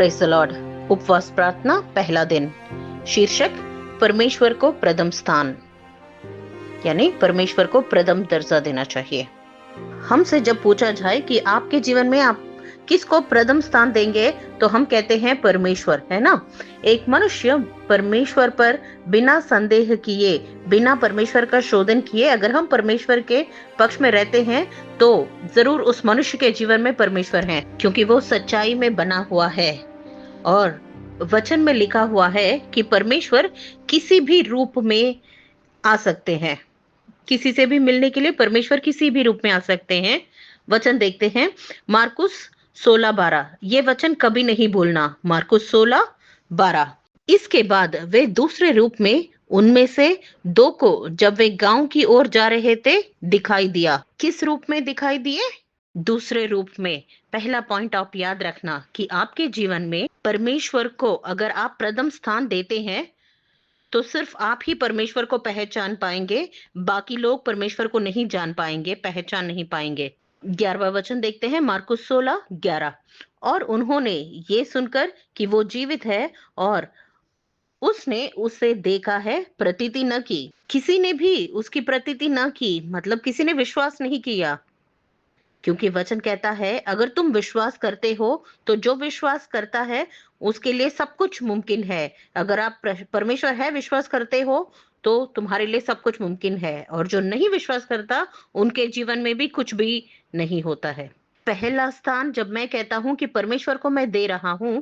Praise the Lord. उपवास प्रार्थना पहला दिन। शीर्षक परमेश्वर को प्रथम स्थान, यानी परमेश्वर को प्रथम दर्जा देना चाहिए। हमसे जब पूछा जाए कि आपके जीवन में आप किसको प्रथम स्थान देंगे, तो हम कहते हैं परमेश्वर, है ना। एक मनुष्य परमेश्वर पर बिना संदेह किए, बिना परमेश्वर का शोधन किए अगर हम परमेश्वर के पक्ष में रहते हैं तो जरूर उस मनुष्य के जीवन में परमेश्वर है, क्योंकि वो सच्चाई में बना हुआ है। और वचन में लिखा हुआ है कि परमेश्वर किसी भी रूप में आ सकते हैं। किसी से भी मिलने के लिए परमेश्वर किसी भी रूप में आ सकते हैं। वचन देखते हैं, मार्कुस 16:12। ये वचन कभी नहीं भूलना, मार्कुस 16:12। इसके बाद वे दूसरे रूप में उनमें से दो को जब वे गांव की ओर जा रहे थे दिखाई दिया। किस रूप में दिखाई दिए? दूसरे रूप में। पहला पॉइंट आप याद रखना कि आपके जीवन में परमेश्वर को अगर आप प्रथम स्थान देते हैं तो सिर्फ आप ही परमेश्वर को पहचान पाएंगे, बाकी लोग परमेश्वर को नहीं जान पाएंगे, पहचान नहीं पाएंगे। 11वां वचन देखते हैं, मार्कुस 16:11। और उन्होंने ये सुनकर कि वो जीवित है और उसने उसे देखा है, प्रतीति न की। किसी ने भी उसकी प्रतीति न की, मतलब किसी ने विश्वास नहीं किया, क्योंकि वचन कहता है अगर तुम विश्वास करते हो तो जो विश्वास करता है उसके लिए सब कुछ मुमकिन है। अगर आप परमेश्वर है विश्वास करते हो तो तुम्हारे लिए सब कुछ मुमकिन है, और जो नहीं विश्वास करता उनके जीवन में भी कुछ भी नहीं होता है। पहला स्थान जब मैं कहता हूं कि परमेश्वर को मैं दे रहा हूं,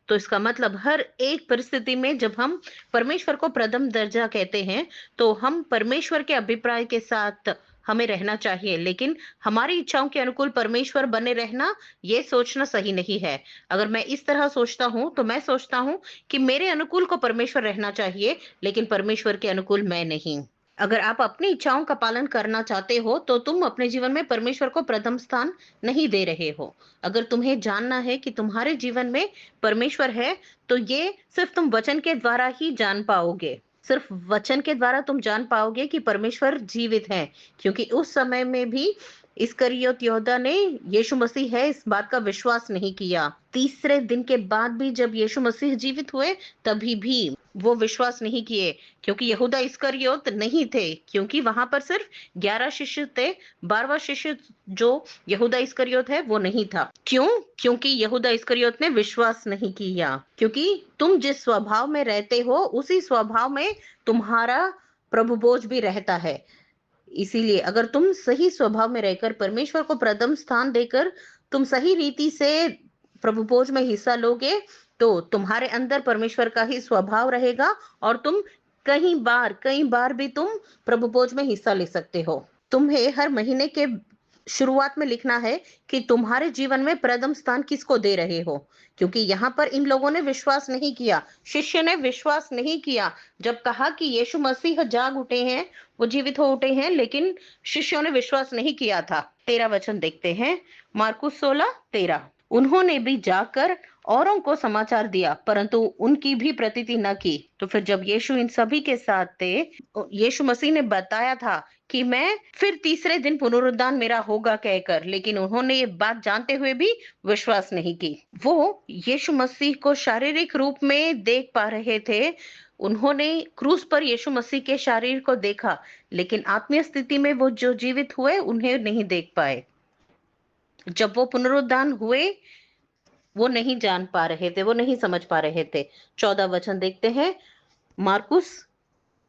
तो इसका मतलब हर एक परिस्थिति में जब हम परमेश्वर को प्रथम दर्जा कहते हैं तो हम परमेश्वर के अभिप्राय के साथ हमें रहना चाहिए, लेकिन हमारी इच्छाओं के अनुकूल परमेश्वर बने रहना ये सोचना सही नहीं है। अगर मैं इस तरह सोचता हूं तो मैं सोचता हूं कि मेरे अनुकूल को परमेश्वर रहना चाहिए, लेकिन परमेश्वर के अनुकूल मैं नहीं। अगर आप अपनी इच्छाओं का पालन करना चाहते हो तो तुम अपने जीवन में परमेश्वर को प्रथम स्थान नहीं दे रहे हो। अगर तुम्हें जानना है कि तुम्हारे जीवन में परमेश्वर है तो ये सिर्फ तुम वचन के द्वारा ही जान पाओगे। सिर्फ वचन के द्वारा तुम जान पाओगे कि परमेश्वर जीवित है, क्योंकि उस समय में भी इस्करियोत यहूदा ने यीशु मसीह है इस बात का विश्वास नहीं किया। तीसरे दिन के बाद भी जब यीशु मसीह जीवित हुए तभी भी वो विश्वास नहीं किए, क्योंकि यहूदा इस्करियोत नहीं थे, क्योंकि वहां पर सिर्फ 11 शिष्य थे। 12वां शिष्य जो यहूदा इस्करियोत है वो नहीं था। क्यों? क्योंकि यहूदा इस्करियोत ने विश्वास नहीं किया। क्योंकि तुम जिस स्वभाव में रहते हो उसी स्वभाव में तुम्हारा प्रभु बोझ भी रहता है। इसीलिए अगर तुम सही स्वभाव में रहकर परमेश्वर को प्रथम स्थान देकर तुम सही रीति से प्रभु भोज में हिस्सा लोगे तो तुम्हारे अंदर परमेश्वर का ही स्वभाव रहेगा और तुम कई बार भी तुम प्रभु भोज में हिस्सा ले सकते हो। तुम्हें हर महीने के शुरुआत में लिखना है कि तुम्हारे जीवन में प्रथम स्थान किसको दे रहे हो, क्योंकि यहाँ पर इन लोगों ने विश्वास नहीं किया, शिष्य ने विश्वास नहीं किया। जब कहा कि यीशु मसीह जाग उठे हैं, वो जीवित हो उठे हैं, लेकिन शिष्यों ने विश्वास नहीं किया था। 13 वचन देखते हैं, मार्कुस 16:13। उन्होंने भी जाकर औरों को समाचार दिया, परंतु उनकी भी प्रतीति न की। तो फिर जब यीशु इन सभी के साथ थे, यीशु मसीह ने बताया था कि मैं फिर तीसरे दिन पुनरुत्थान मेरा होगा कहकर, लेकिन उन्होंने ये बात जानते हुए भी विश्वास नहीं की। वो यीशु मसीह को शारीरिक रूप में देख पा रहे थे, उन्होंने क्रूस पर यीशु मसीह के शरीर को देखा, लेकिन आत्मीय स्थिति में वो जो जीवित हुए उन्हें नहीं देख पाए। जब वो पुनरुत्थान हुए वो नहीं जान पा रहे थे, वो नहीं समझ पा रहे थे। 14 वचन देखते हैं, मार्कुस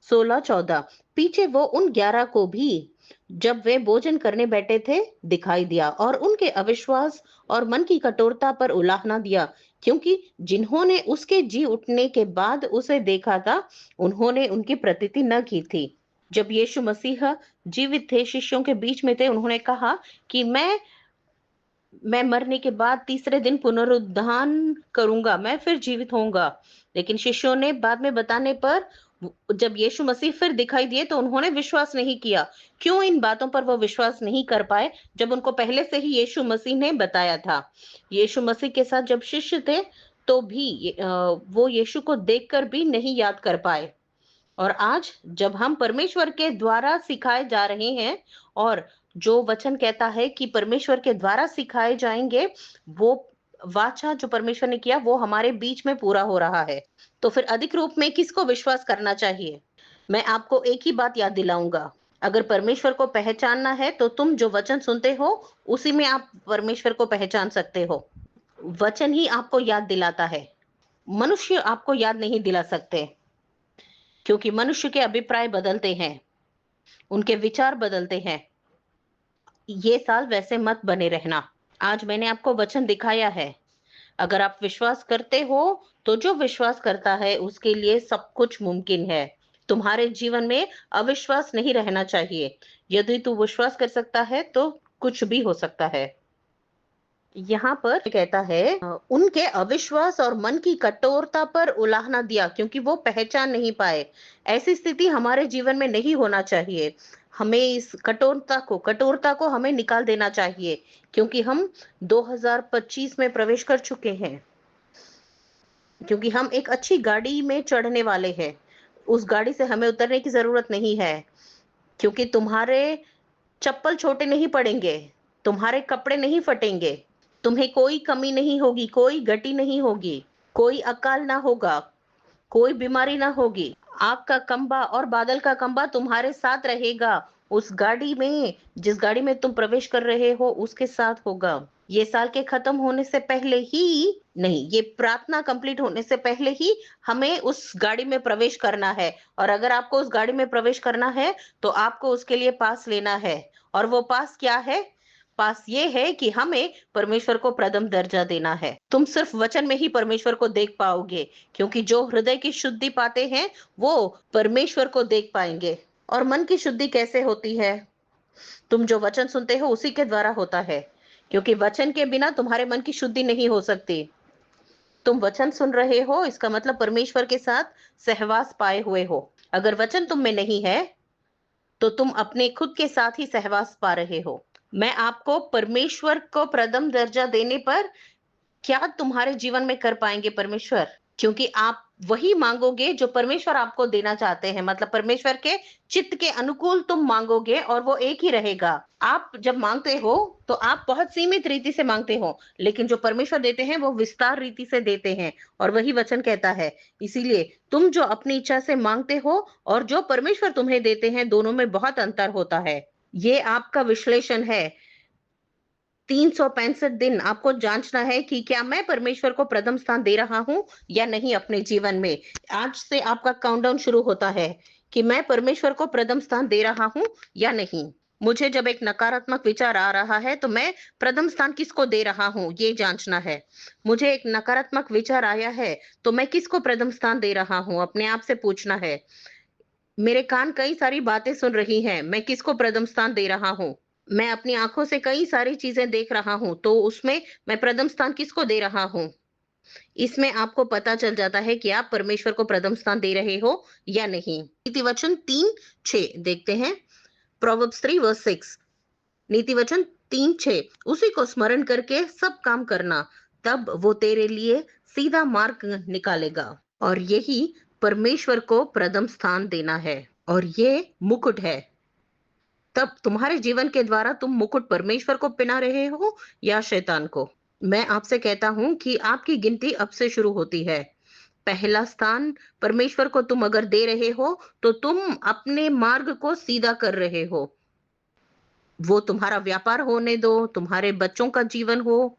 16:14। पीछे वो उन 11 को भी जब वे भोजन करने बैठे थे दिखाई दिया और उनके अविश्वास और मन की कठोरता पर उलाहना दिया, क्योंकि जिन्होंने उसके जी उठने के बाद उसे देखा था उन्होंने उनकी प्रतीति न की थी। जब यीशु मसीह जीवित थे, शिष्यों के बीच में थे, उन्होंने कहा कि मैं मरने के बाद तीसरे दिन पुनरुत्थान करूंगा, मैं फिर जीवित होऊंगा। लेकिन शिष्यों ने बाद में बताने पर जब यीशु मसीह फिर दिखाई दिए तो उन्होंने विश्वास नहीं किया। क्यों इन बातों पर वो विश्वास नहीं कर पाए जब उनको पहले से ही यीशु मसीह ने बताया था? यीशु मसीह के साथ जब शिष्य थे तो भी वो यीशु को देखकर भी नहीं याद कर पाए। और आज जब हम परमेश्वर के द्वारा सिखाए जा रहे हैं, और जो वचन कहता है कि परमेश्वर के द्वारा सिखाए जाएंगे वो वाचा जो परमेश्वर ने किया वो हमारे बीच में पूरा हो रहा है। तो फिर अधिक रूप में किसको विश्वास करना चाहिए? मैं आपको एक ही बात याद दिलाऊंगा। अगर परमेश्वर को पहचानना है तो तुम जो वचन सुनते हो उसी में आप परमेश्वर को पहचान सकते हो। वचन ही आपको याद दिलाता है। मनुष्य आपको याद नहीं दिला सकते, क्योंकि मनुष्य के अभिप्राय बदलते हैं, उनके विचार बदलते हैं। ये साल वैसे मत बने रहना। आज मैंने आपको वचन दिखाया है। अगर आप विश्वास करते हो तो जो विश्वास करता है उसके लिए सब कुछ मुमकिन है। तुम्हारे जीवन में अविश्वास नहीं रहना चाहिए। यदि तू विश्वास कर सकता है तो कुछ भी हो सकता है। यहाँ पर कहता है उनके अविश्वास और मन की कठोरता पर उलाहना दिया, क्योंकि वो पहचान नहीं पाए। ऐसी स्थिति हमारे जीवन में नहीं होना चाहिए। हमें इस कठोरता को हमें निकाल देना चाहिए, क्योंकि हम 2025 में प्रवेश कर चुके हैं। क्योंकि हम एक अच्छी गाड़ी में चढ़ने वाले हैं। उस गाड़ी से हमें उतरने की जरूरत नहीं है, क्योंकि तुम्हारे चप्पल छोटे नहीं पड़ेंगे, तुम्हारे कपड़े नहीं फटेंगे, तुम्हें कोई कमी नहीं होगी, कोई गति नहीं होगी, कोई अकाल ना होगा, कोई बीमारी ना होगी। आग का कंबा और बादल का कंबा तुम्हारे साथ रहेगा। उस गाड़ी में, जिस गाड़ी में तुम प्रवेश कर रहे हो उसके साथ होगा। ये साल के खत्म होने से पहले ही नहीं, ये प्रार्थना कंप्लीट होने से पहले ही हमें उस गाड़ी में प्रवेश करना है। और अगर आपको उस गाड़ी में प्रवेश करना है तो आपको उसके लिए पास लेना है। और वो पास क्या है? पास ये है कि हमें परमेश्वर को प्रथम दर्जा देना है। तुम सिर्फ वचन में ही परमेश्वर को देख पाओगे, क्योंकि जो हृदय की शुद्धि पाते हैं वो परमेश्वर को देख पाएंगे। और मन की शुद्धि कैसे होती है? तुम जो वचन सुनते हो उसी के द्वारा होता है, क्योंकि वचन के बिना तुम्हारे मन की शुद्धि नहीं हो सकती। तुम वचन सुन रहे हो, इसका मतलब परमेश्वर के साथ सहवास पाए हुए हो। अगर वचन तुम में नहीं है तो तुम अपने खुद के साथ ही सहवास पा रहे हो। मैं आपको परमेश्वर को प्रथम दर्जा देने पर क्या तुम्हारे जीवन में कर पाएंगे परमेश्वर? क्योंकि आप वही मांगोगे जो परमेश्वर आपको देना चाहते हैं। मतलब परमेश्वर के चित्त के अनुकूल तुम मांगोगे और वो एक ही रहेगा। आप जब मांगते हो तो आप बहुत सीमित रीति से मांगते हो, लेकिन जो परमेश्वर देते हैं वो विस्तार रीति से देते हैं। और वही वचन कहता है। इसीलिए तुम जो अपनी इच्छा से मांगते हो और जो परमेश्वर तुम्हें देते हैं, दोनों में बहुत अंतर होता है। ये आपका विश्लेषण है। 365 दिन आपको जांचना है कि क्या मैं परमेश्वर को प्रथम स्थान दे रहा हूं या नहीं अपने जीवन में। आज से आपका काउंटडाउन शुरू होता है कि मैं परमेश्वर को प्रथम स्थान दे रहा हूं या नहीं। मुझे जब एक नकारात्मक विचार आ रहा है तो मैं प्रथम स्थान किसको दे रहा हूं, ये जांचना है। मुझे एक नकारात्मक विचार आया है तो मैं किसको प्रथम स्थान दे रहा हूं, अपने आप से पूछना है। मेरे कान कई सारी बातें सुन रही हैं, मैं किसको प्रथम स्थान दे रहा हूं। मैं अपनी आंखों से कई सारी चीजें देख रहा हूं, तो उसमें मैं प्रथम स्थान किसको दे रहा हूं। इसमें आपको पता चल जाता है कि आप परमेश्वर को प्रथम स्थान दे रहे हो या नहीं। नीति वचन 3:6 देखते हैं। प्रोवर्ब्स 3:6। नीति वचन 3:6, उसी को स्मरण करके सब काम करना, तब वो तेरे लिए सीधा मार्ग निकालेगा। और यही परमेश्वर को प्रथम स्थान देना है, और ये मुकुट है। तब तुम्हारे जीवन के द्वारा तुम मुकुट परमेश्वर को पहना रहे हो या शैतान को। मैं आपसे कहता हूं कि आपकी गिनती अब से शुरू होती है। पहला स्थान परमेश्वर को तुम अगर दे रहे हो तो तुम अपने मार्ग को सीधा कर रहे हो। वो तुम्हारा व्यापार होने दो, तुम्हारे बच्चों का जीवन हो,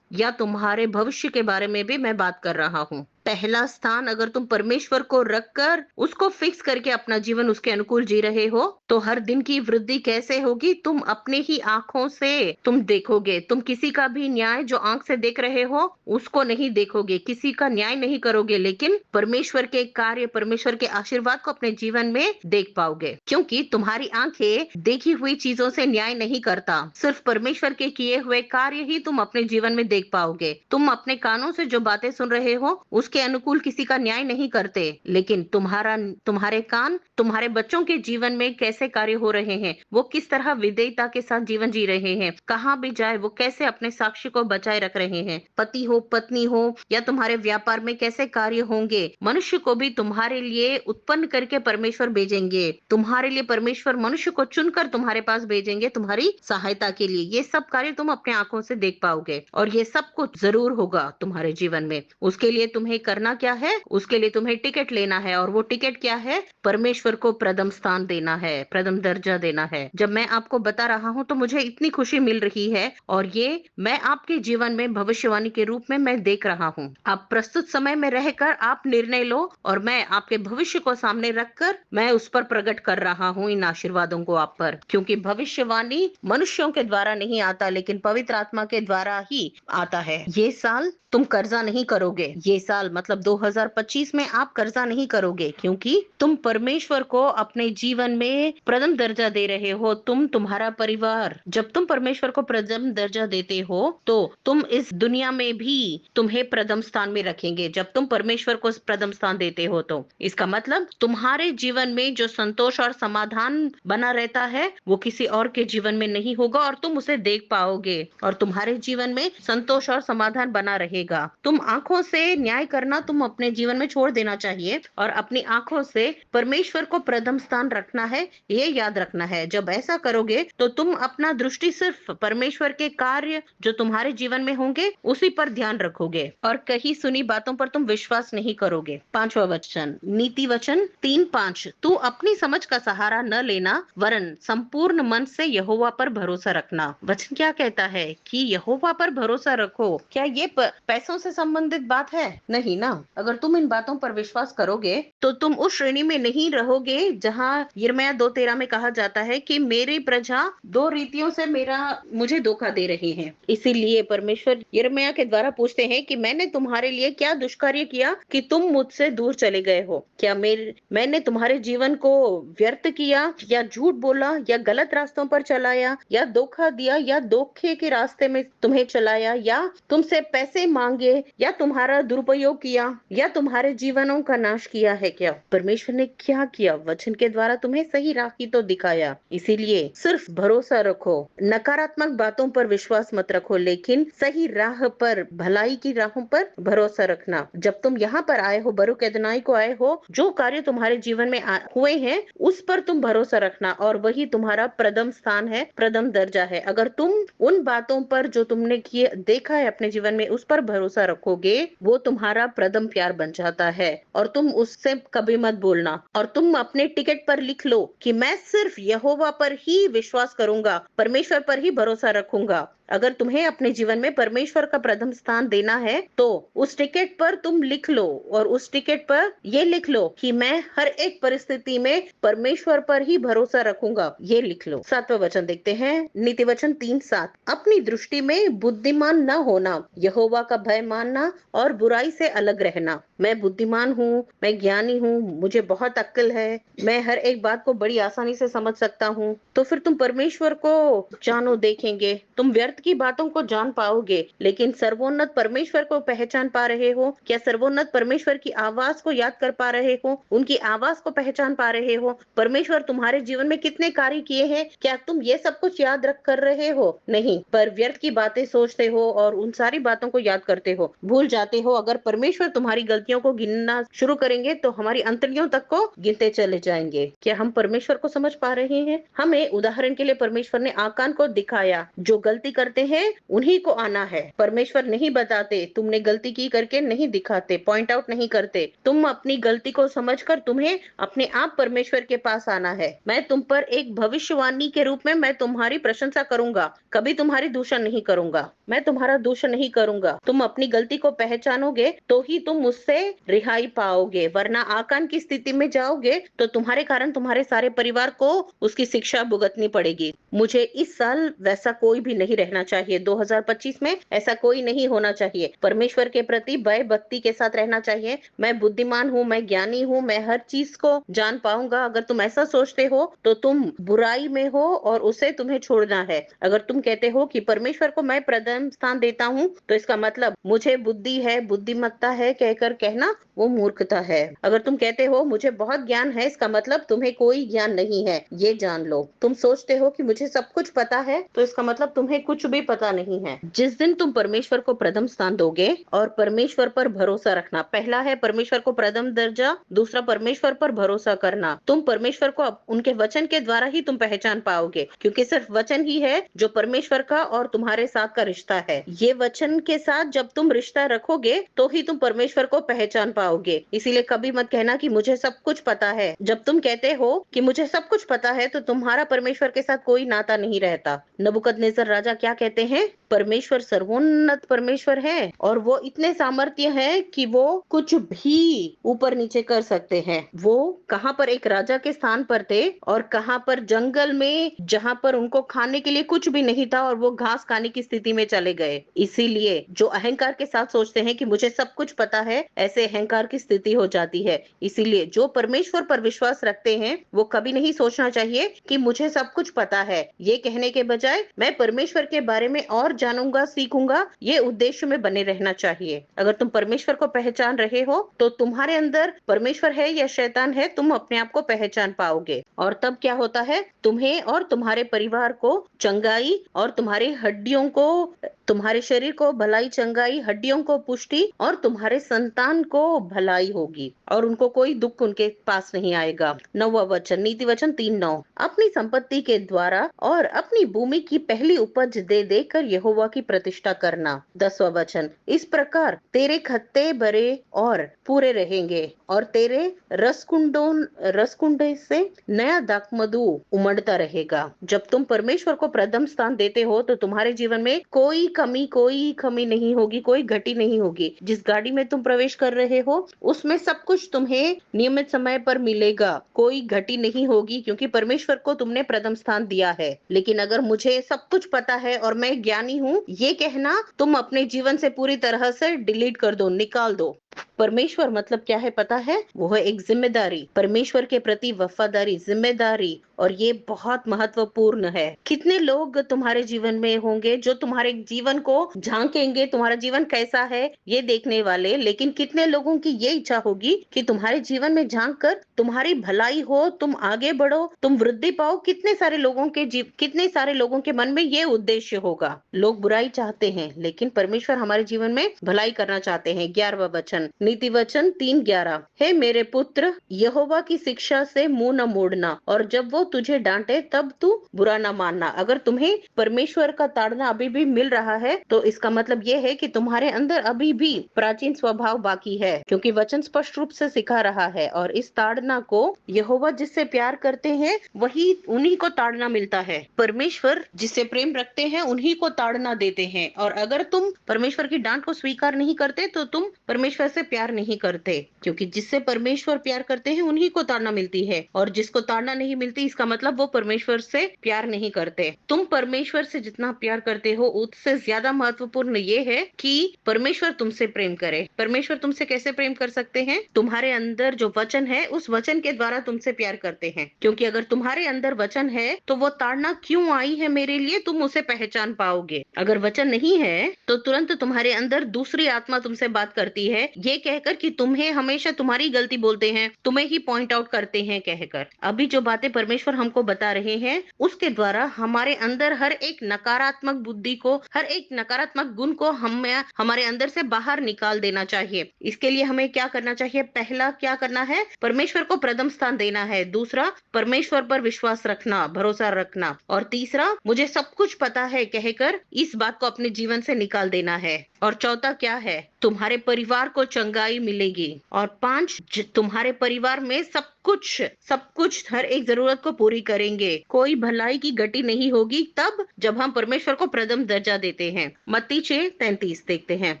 या तुम्हारे भविष्य के बारे में भी मैं बात कर रहा हूँ। पहला स्थान अगर तुम परमेश्वर को रखकर उसको फिक्स करके अपना जीवन उसके अनुकूल जी रहे हो तो हर दिन की वृद्धि कैसे होगी, तुम अपने ही आंखों से तुम देखोगे। तुम किसी का भी न्याय जो आंख से देख रहे हो उसको नहीं देखोगे, किसी का न्याय नहीं करोगे, लेकिन परमेश्वर के कार्य, परमेश्वर के आशीर्वाद को अपने जीवन में देख पाओगे। क्योंकि तुम्हारी आंखें देखी हुई चीजों से न्याय नहीं करता, सिर्फ परमेश्वर के किए हुए कार्य ही तुम अपने जीवन में देख पाओगे। तुम अपने कानों से जो बातें सुन रहे हो उसके अनुकूल किसी का न्याय नहीं करते, लेकिन तुम्हारे कान तुम्हारे बच्चों के जीवन में कैसे कार्य हो रहे हैं, वो किस तरह विधेयता के साथ जीवन जी रहे हैं, कहाँ भी जाए वो कैसे अपने साक्ष्य को बचाए रख रहे हैं, पति हो पत्नी हो या तुम्हारे व्यापार में कैसे कार्य होंगे। मनुष्य को भी तुम्हारे लिए उत्पन्न करके परमेश्वर भेजेंगे, तुम्हारे लिए परमेश्वर मनुष्य को चुनकर तुम्हारे पास भेजेंगे तुम्हारी सहायता के लिए। ये सब कार्य तुम अपने आंखों से देख पाओगे और ये सब कुछ जरूर होगा तुम्हारे जीवन में। उसके लिए तुम्हें करना क्या है? उसके लिए तुम्हें टिकट लेना है, और वो टिकट क्या है? परमेश्वर को प्रथम स्थान देना है, प्रथम दर्जा देना है। जब मैं आपको बता रहा हूँ तो मुझे इतनी खुशी मिल रही है, और ये मैं आपके जीवन में भविष्यवाणी के रूप में मैं देख रहा हूँ। आप प्रस्तुत समय में रहकर आप निर्णय लो, और मैं आपके भविष्य को सामने रखकर मैं उस पर प्रकट कर रहा हूँ इन आशीर्वादों को आप पर, क्योंकि भविष्यवाणी मनुष्यों के द्वारा नहीं आता, लेकिन पवित्र आत्मा के द्वारा ही आता है। ये साल तुम कर्जा नहीं करोगे। ये साल मतलब 2025 में आप कर्जा नहीं करोगे, क्योंकि तुम परमेश्वर को अपने जीवन में प्रथम दर्जा दे रहे हो। तुम्हारा परिवार, जब तुम परमेश्वर को प्रथम दर्जा देते हो तो तुम इस दुनिया में भी तुम्हें प्रथम स्थान में रखेंगे। जब तुम परमेश्वर को प्रथम स्थान देते हो तो इसका मतलब तुम्हारे जीवन में जो संतोष और समाधान बना रहता है वो किसी और के जीवन में नहीं होगा, और तुम उसे देख पाओगे, और तुम्हारे जीवन में संतोष और समाधान बना रहेगा। तुम आंखों से न्याय करना तुम अपने जीवन में छोड़ देना चाहिए, और अपनी आंखों से परमेश्वर को प्रथम स्थान रखना है, ये याद रखना है। जब ऐसा करोगे तो तुम अपना दृष्टि सिर्फ परमेश्वर के कार्य जो तुम्हारे जीवन में होंगे उसी पर ध्यान रखोगे, और कहीं सुनी बातों पर तुम विश्वास नहीं करोगे। 5वां वचन, नीति वचन 3:5, तू अपनी समझ का सहारा न लेना, वरन संपूर्ण मन से यहोवा पर भरोसा रखना। वचन क्या कहता है कि यहोवा पर भरोसा रखो। क्या ये पैसों से संबंधित बात है? नहीं ना। अगर तुम इन बातों पर विश्वास करोगे तो तुम उस श्रेणी में नहीं रहोगे जहां यिर्मयाह 2:13 में कहा जाता है कि मेरी प्रजा दो रीतियों से मुझे धोखा दे रहे हैं। इसीलिए परमेश्वर यिर्मयाह के द्वारा पूछते हैं कि मैंने तुम्हारे लिए क्या दुष्कार्य किया कि तुम मुझसे दूर चले गए हो? क्या मैंने तुम्हारे जीवन को व्यर्थ किया, या झूठ बोला, या गलत रास्तों पर चलाया, या धोखा दिया, या धोखे के रास्ते में तुम्हें चलाया, या तुमसे पैसे मांगे, या तुम्हारा दुरुपयोग किया, या तुम्हारे जीवनों का नाश किया है? क्या परमेश्वर ने क्या किया? वचन के द्वारा तुम्हें सही राह ही तो दिखाया। इसीलिए सिर्फ भरोसा रखो, नकारात्मक बातों पर विश्वास मत रखो, लेकिन सही राह पर, भलाई की राहों पर भरोसा रखना। जब तुम यहाँ पर आए हो, बरूक एदोनाई को आए हो, जो कार्य तुम्हारे जीवन में हुए हैं उस पर तुम भरोसा रखना, और वही तुम्हारा प्रथम स्थान है, प्रथम दर्जा है। अगर तुम उन बातों पर जो तुमने देखा है अपने जीवन में उस पर भरोसा रखोगे, वो तुम्हारा प्रथम प्यार बन जाता है, और तुम उससे कभी मत बोलना। और तुम अपने टिकट पर लिख लो कि मैं सिर्फ यहोवा पर ही विश्वास करूंगा, परमेश्वर पर ही भरोसा रखूंगा। अगर तुम्हें अपने जीवन में परमेश्वर का प्रथम स्थान देना है तो उस टिकट पर तुम लिख लो, और उस टिकट पर ये लिख लो कि मैं हर एक परिस्थिति में परमेश्वर पर ही भरोसा रखूंगा, ये लिख लो। 7वां वचन देखते हैं, नीति वचन 3:7, अपनी दृष्टि में बुद्धिमान न होना, यहोवा का भय मानना और बुराई से अलग रहना। मैं बुद्धिमान हूँ, मैं ज्ञानी हूँ, मुझे बहुत अक्ल है, मैं हर एक बात को बड़ी आसानी से समझ सकता हूँ, तो फिर तुम परमेश्वर को जानो देखेंगे, तुम व्यर्थ की बातों को जान पाओगे, लेकिन सर्वोन्नत परमेश्वर को पहचान पा रहे हो? क्या सर्वोन्नत परमेश्वर की आवाज को याद कर पा रहे हो? उनकी आवाज को पहचान पा रहे हो? परमेश्वर तुम्हारे जीवन में कितने कार्य किए हैं, क्या तुम ये सब कुछ याद रख कर रहे हो? नहीं, पर व्यर्थ की बातें सोचते हो और उन सारी बातों को याद करते हो, भूल जाते हो। अगर परमेश्वर तुम्हारी गलतियों को गिनना शुरू करेंगे तो हमारी अंतड़ियों तक को गिनते चले जाएंगे। क्या हम परमेश्वर को समझ पा रहे हैं? हमें उदाहरण के लिए परमेश्वर ने आकान को दिखाया, जो गलती करते हैं उन्हीं को आना है। परमेश्वर नहीं बताते, तुमने गलती की करके नहीं दिखाते, पॉइंट आउट नहीं करते। तुम अपनी गलती को समझकर तुम्हें अपने आप परमेश्वर के पास आना है। मैं तुम पर एक भविष्यवाणी के रूप में मैं तुम्हारी प्रशंसा करूंगा, कभी तुम्हारी दूषण नहीं करूंगा, मैं तुम्हारा दूषण नहीं करूंगा। तुम अपनी गलती को पहचानोगे तो ही तुम उससे रिहाई पाओगे, वरना आकान की स्थिति में जाओगे तो तुम्हारे कारण तुम्हारे सारे परिवार को उसकी शिक्षा भुगतनी पड़ेगी। मुझे इस साल वैसा कोई भी नहीं रहना रहना चाहिए। 2025 में ऐसा कोई नहीं होना चाहिए। परमेश्वर के प्रति भय भक्ति के साथ रहना चाहिए। मैं बुद्धिमान हूँ, मैं ज्ञानी हूँ, मैं हर चीज को जान पाऊंगा। अगर तुम ऐसा सोचते हो तो तुम बुराई में हो और उसे तुम्हें छोड़ना है। अगर तुम कहते हो कि परमेश्वर को मैं प्रथम स्थान देता हूँ, तो इसका मतलब मुझे बुद्धि है, बुद्धिमत्ता है कहकर कहना वो मूर्खता है। अगर तुम कहते हो मुझे बहुत ज्ञान है, इसका मतलब तुम्हें कोई ज्ञान नहीं है, ये जान लो। तुम सोचते हो कि मुझे सब कुछ पता है, तो इसका मतलब तुम्हें कुछ भी पता नहीं है। जिस दिन तुम परमेश्वर को प्रथम स्थान दोगे और परमेश्वर पर भरोसा रखना, पहला है परमेश्वर को प्रथम दर्जा, दूसरा परमेश्वर पर भरोसा करना। तुम परमेश्वर को उनके वचन के द्वारा ही तुम पहचान पाओगे, क्योंकि सिर्फ वचन ही है जो परमेश्वर का और तुम्हारे साथ का रिश्ता है। ये वचन के साथ जब तुम रिश्ता रखोगे तो ही तुम परमेश्वर को पहचान पाओगे। इसीलिए कभी मत कहना कि मुझे सब कुछ पता है। जब तुम कहते हो कि मुझे सब कुछ पता है, तो तुम्हारा परमेश्वर के साथ कोई नाता नहीं रहता। नबूकदनेस्सर राजा क्या कहते हैं? परमेश्वर सर्वोन्नत परमेश्वर है और वो इतने सामर्थ्य है कि वो कुछ भी ऊपर नीचे कर सकते हैं। वो कहां पर एक राजा के स्थान पर थे और कहां पर जंगल में, जहां पर उनको खाने के लिए कुछ भी नहीं था और वो घास खाने की स्थिति में चले गए। इसीलिए जो अहंकार के साथ सोचते हैं कि मुझे सब कुछ पता है, ऐसे अहंकार की स्थिति हो जाती है। इसीलिए जो परमेश्वर पर विश्वास रखते हैं वो कभी नहीं सोचना चाहिए कि मुझे सब कुछ पता है। ये कहने के बजाय मैं परमेश्वर के बारे में और जानूंगा, सीखूंगा, ये उद्देश्य में बने रहना चाहिए। अगर तुम परमेश्वर को पहचान रहे हो तो तुम्हारे अंदर परमेश्वर है या शैतान है, तुम अपने आप को पहचान पाओगे। और तब क्या होता है? तुम्हें और तुम्हारे परिवार को चंगाई और तुम्हारी हड्डियों को, तुम्हारे शरीर को भलाई, चंगाई, हड्डियों को पुष्टि और तुम्हारे संतान को भलाई होगी और उनको कोई दुख उनके पास नहीं आएगा। 9वां वचन, नीति वचन 3:9, अपनी संपत्ति के द्वारा और अपनी भूमि की पहली उपज दे देकर यहोवा की प्रतिष्ठा करना। 10वां वचन, इस प्रकार तेरे खत्ते भरे और पूरे रहेंगे और तेरे रसकुंडे से नया दाखमधु उमड़ता रहेगा। जब तुम परमेश्वर को प्रथम स्थान देते हो तो तुम्हारे जीवन में कोई कमी नहीं होगी, कोई घटी नहीं होगी। जिस गाड़ी में तुम प्रवेश कर रहे हो उसमें सब कुछ तुम्हें नियमित समय पर मिलेगा, कोई घटी नहीं होगी, क्योंकि परमेश्वर को तुमने प्रथम स्थान दिया है। लेकिन अगर मुझे सब कुछ पता है और मैं ज्ञानी हूँ, ये कहना तुम अपने जीवन से पूरी तरह से डिलीट कर दो, निकाल दो। परमेश्वर मतलब क्या है पता है? वो है एक जिम्मेदारी, परमेश्वर के प्रति वफादारी, जिम्मेदारी, और ये बहुत महत्वपूर्ण है। कितने लोग तुम्हारे जीवन में होंगे जो तुम्हारे जीवन को झांकेंगे, तुम्हारा जीवन कैसा है ये देखने वाले, लेकिन कितने लोगों की ये इच्छा होगी कि तुम्हारे जीवन में झांक कर तुम्हारी भलाई हो, तुम आगे बढ़ो, तुम वृद्धि पाओ। कितने सारे लोगों के मन में ये उद्देश्य होगा। लोग बुराई चाहते हैं लेकिन परमेश्वर हमारे जीवन में भलाई करना चाहते हैं। 11वां वचन, नीति वचन 3:11, हे मेरे पुत्र, यहोवा की शिक्षा से मुंह न मोड़ना और जब वो तुझे डांटे तब तू बुरा न मानना। अगर तुम्हें परमेश्वर का ताड़ना अभी भी मिल रहा है तो इसका मतलब ये है कि तुम्हारे अंदर अभी भी प्राचीन स्वभाव बाकी है, क्योंकि वचन स्पष्ट रूप से सिखा रहा है। और इस ताड़ना को यहोवा जिससे प्यार करते हैं वही उन्हीं को ताड़ना मिलता है। परमेश्वर जिससे प्रेम रखते हैं उन्हीं को ताड़ना देते हैं। और अगर तुम परमेश्वर की डांट को स्वीकार नहीं करते तो तुम परमेश्वर से प्यार नहीं करते, क्योंकि जिससे परमेश्वर प्यार करते हैं उन्हीं को ताड़ना मिलती है और जिसको ताड़ना नहीं मिलती इसका मतलब वो परमेश्वर से प्यार नहीं करते। तुम परमेश्वर से जितना प्यार करते हो उससे ज्यादा महत्वपूर्ण ये है कि परमेश्वर तुमसे प्रेम करे। परमेश्वर तुमसे कैसे प्रेम कर सकते हैं? तुम्हारे अंदर जो वचन है उस वचन के द्वारा तुमसे प्यार करते हैं, क्योंकि अगर तुम्हारे अंदर वचन है तो वो ताड़ना क्यों आई है मेरे लिए तुम उसे पहचान पाओगे। अगर वचन नहीं है तो तुरंत तुम्हारे अंदर दूसरी आत्मा तुमसे बात करती है ये कहकर कि तुम्हें हमेशा तुम्हारी गलती बोलते हैं, तुम्हें ही पॉइंट आउट करते हैं कहकर। अभी जो बातें परमेश्वर हमको बता रहे हैं उसके द्वारा हमारे अंदर हर एक नकारात्मक बुद्धि को, हर एक नकारात्मक गुण को हमारे अंदर से बाहर निकाल देना चाहिए। इसके लिए हमें क्या करना चाहिए? पहला क्या करना है? परमेश्वर को प्रथम स्थान देना है। दूसरा, परमेश्वर पर विश्वास रखना, भरोसा रखना। और तीसरा, मुझे सब कुछ पता है कहकर इस बात को अपने जीवन से निकाल देना है। और चौथा क्या है? तुम्हारे परिवार को चंगाई मिलेगी। और 5, तुम्हारे परिवार में सब सब कुछ हर एक जरूरत को पूरी करेंगे। कोई भलाई की गति नहीं होगी तब जब हम परमेश्वर को प्रथम दर्जा देते हैं। मत्ती 6:33 देखते हैं,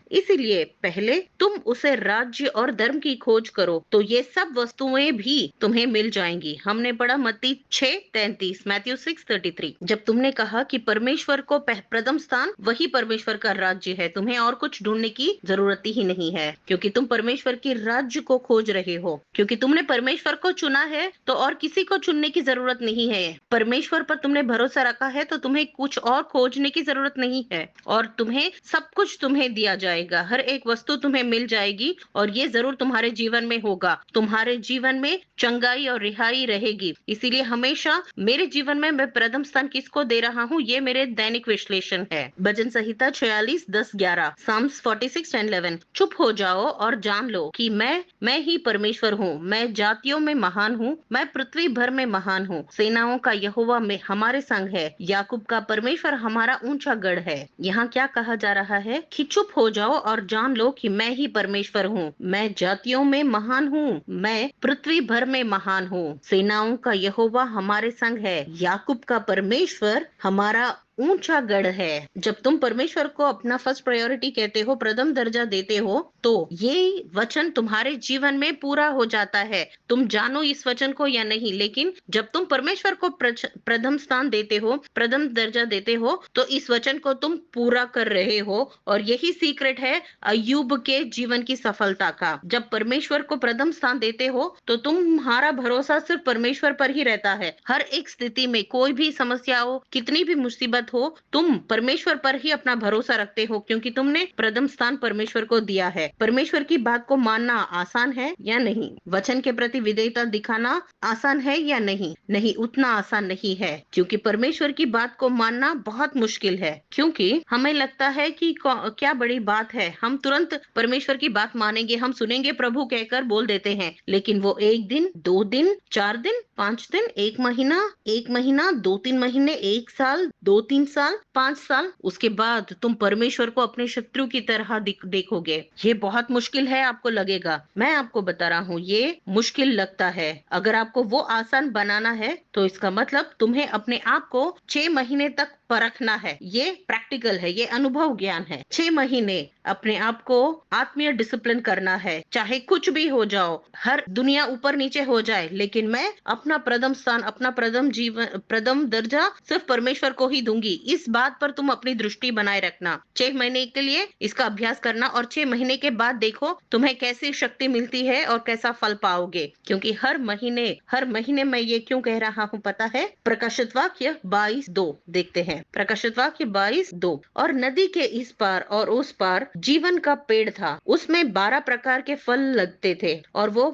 इसीलिए पहले तुम उसे राज्य और धर्म की खोज करो तो ये सब वस्तुएं भी तुम्हें मिल जाएंगी। हमने पढ़ा मत्ती 6:33, मैथ्यू 6:33। जब तुमने कहा कि परमेश्वर को प्रथम स्थान, वही परमेश्वर का राज्य है, तुम्हें और कुछ ढूंढने की जरूरत ही नहीं है, क्योंकि तुम परमेश्वर के राज्य को खोज रहे हो। क्योंकि तुमने परमेश्वर को चुना है तो और किसी को चुनने की जरूरत नहीं है। परमेश्वर पर तुमने भरोसा रखा है तो तुम्हें कुछ और खोजने की जरूरत नहीं है, और तुम्हें सब कुछ तुम्हें दिया जाएगा। हर एक वस्तु तुम्हें मिल जाएगी और ये जरूर तुम्हारे जीवन में होगा। तुम्हारे जीवन में चंगाई और रिहाई रहेगी। इसीलिए हमेशा मेरे जीवन में मैं प्रथम स्थान किसको दे रहा हूँ, ये मेरे दैनिक विश्लेषण है। भजन संहिता 46:10-11, साम्स 46:10-11। चुप हो जाओ और जान लो कि मैं ही परमेश्वर हूँ। मैं जातियों में महान हूँ, मैं पृथ्वी भर में महान हूँ। सेनाओं का यहोवा में हमारे संग है, याकूब का परमेश्वर हमारा ऊंचा गढ़ है। यहाँ क्या कहा जा रहा है कि चुप हो जाओ और जान लो कि मैं ही परमेश्वर हूँ। मैं जातियों में महान हूँ, मैं पृथ्वी भर में महान हूँ। सेनाओं का यहोवा हमारे संग है, याकूब का परमेश्वर हमारा ऊंचा गढ़ है। जब तुम परमेश्वर को अपना फर्स्ट प्रायोरिटी कहते हो, प्रथम दर्जा देते हो, तो ये वचन तुम्हारे जीवन में पूरा हो जाता है। तुम जानो इस वचन को या नहीं, लेकिन जब तुम परमेश्वर को प्रथम स्थान देते हो, प्रथम दर्जा देते हो, तो इस वचन को तुम पूरा कर रहे हो। और यही सीक्रेट है अय्यूब के जीवन की सफलता का। जब परमेश्वर को प्रथम स्थान देते हो तो तुम्हारा भरोसा सिर्फ परमेश्वर पर ही रहता है। हर एक स्थिति में, कोई भी समस्या हो, कितनी भी मुसीबत हो, तुम परमेश्वर पर ही अपना भरोसा रखते हो, क्योंकि तुमने प्रथम स्थान परमेश्वर को दिया है। परमेश्वर की बात को मानना आसान है या नहीं? वचन के प्रति विधेयता दिखाना आसान है या नहीं? नहीं, उतना आसान नहीं है, क्योंकि परमेश्वर की बात को मानना बहुत मुश्किल है। क्योंकि हमें लगता है कि क्या बड़ी बात है, हम तुरंत परमेश्वर की बात मानेंगे, हम सुनेंगे, प्रभु कहकर बोल देते हैं। लेकिन वो 1 दिन, 2 दिन, 4 दिन, 5 दिन, 1 महीना, 2-3 महीने, 1 साल, 2-3 साल, 5 साल, उसके बाद तुम परमेश्वर को अपने शत्रु की तरह देखोगे। ये बहुत मुश्किल है, आपको लगेगा। मैं आपको बता रहा हूँ, ये मुश्किल लगता है। अगर आपको वो आसान बनाना है तो इसका मतलब तुम्हें अपने आप को 6 महीने तक परखना है। ये प्रैक्टिकल है, ये अनुभव ज्ञान है। 6 महीने अपने आप को आत्मीय डिसिप्लिन करना है, चाहे कुछ भी हो जाओ, हर दुनिया ऊपर नीचे हो जाए, लेकिन मैं अपना प्रथम स्थान, अपना प्रथम दर्जा सिर्फ परमेश्वर को ही दूंगी। इस बात पर तुम अपनी दृष्टि बनाए रखना। 6 महीने के लिए इसका अभ्यास करना, और 6 महीने के बाद देखो तुम्हें कैसी शक्ति मिलती है और कैसा फल पाओगे। क्योंकि हर महीने मैं ये क्यों कह रहा हूँ पता है? प्रकाशित वाक्य 22:2 देखते हैं। प्रकाशित वाक्य 22:2। और नदी के इस पार और उस पार जीवन का पेड़ था, उसमें 12 प्रकार के फल लगते थे, और वो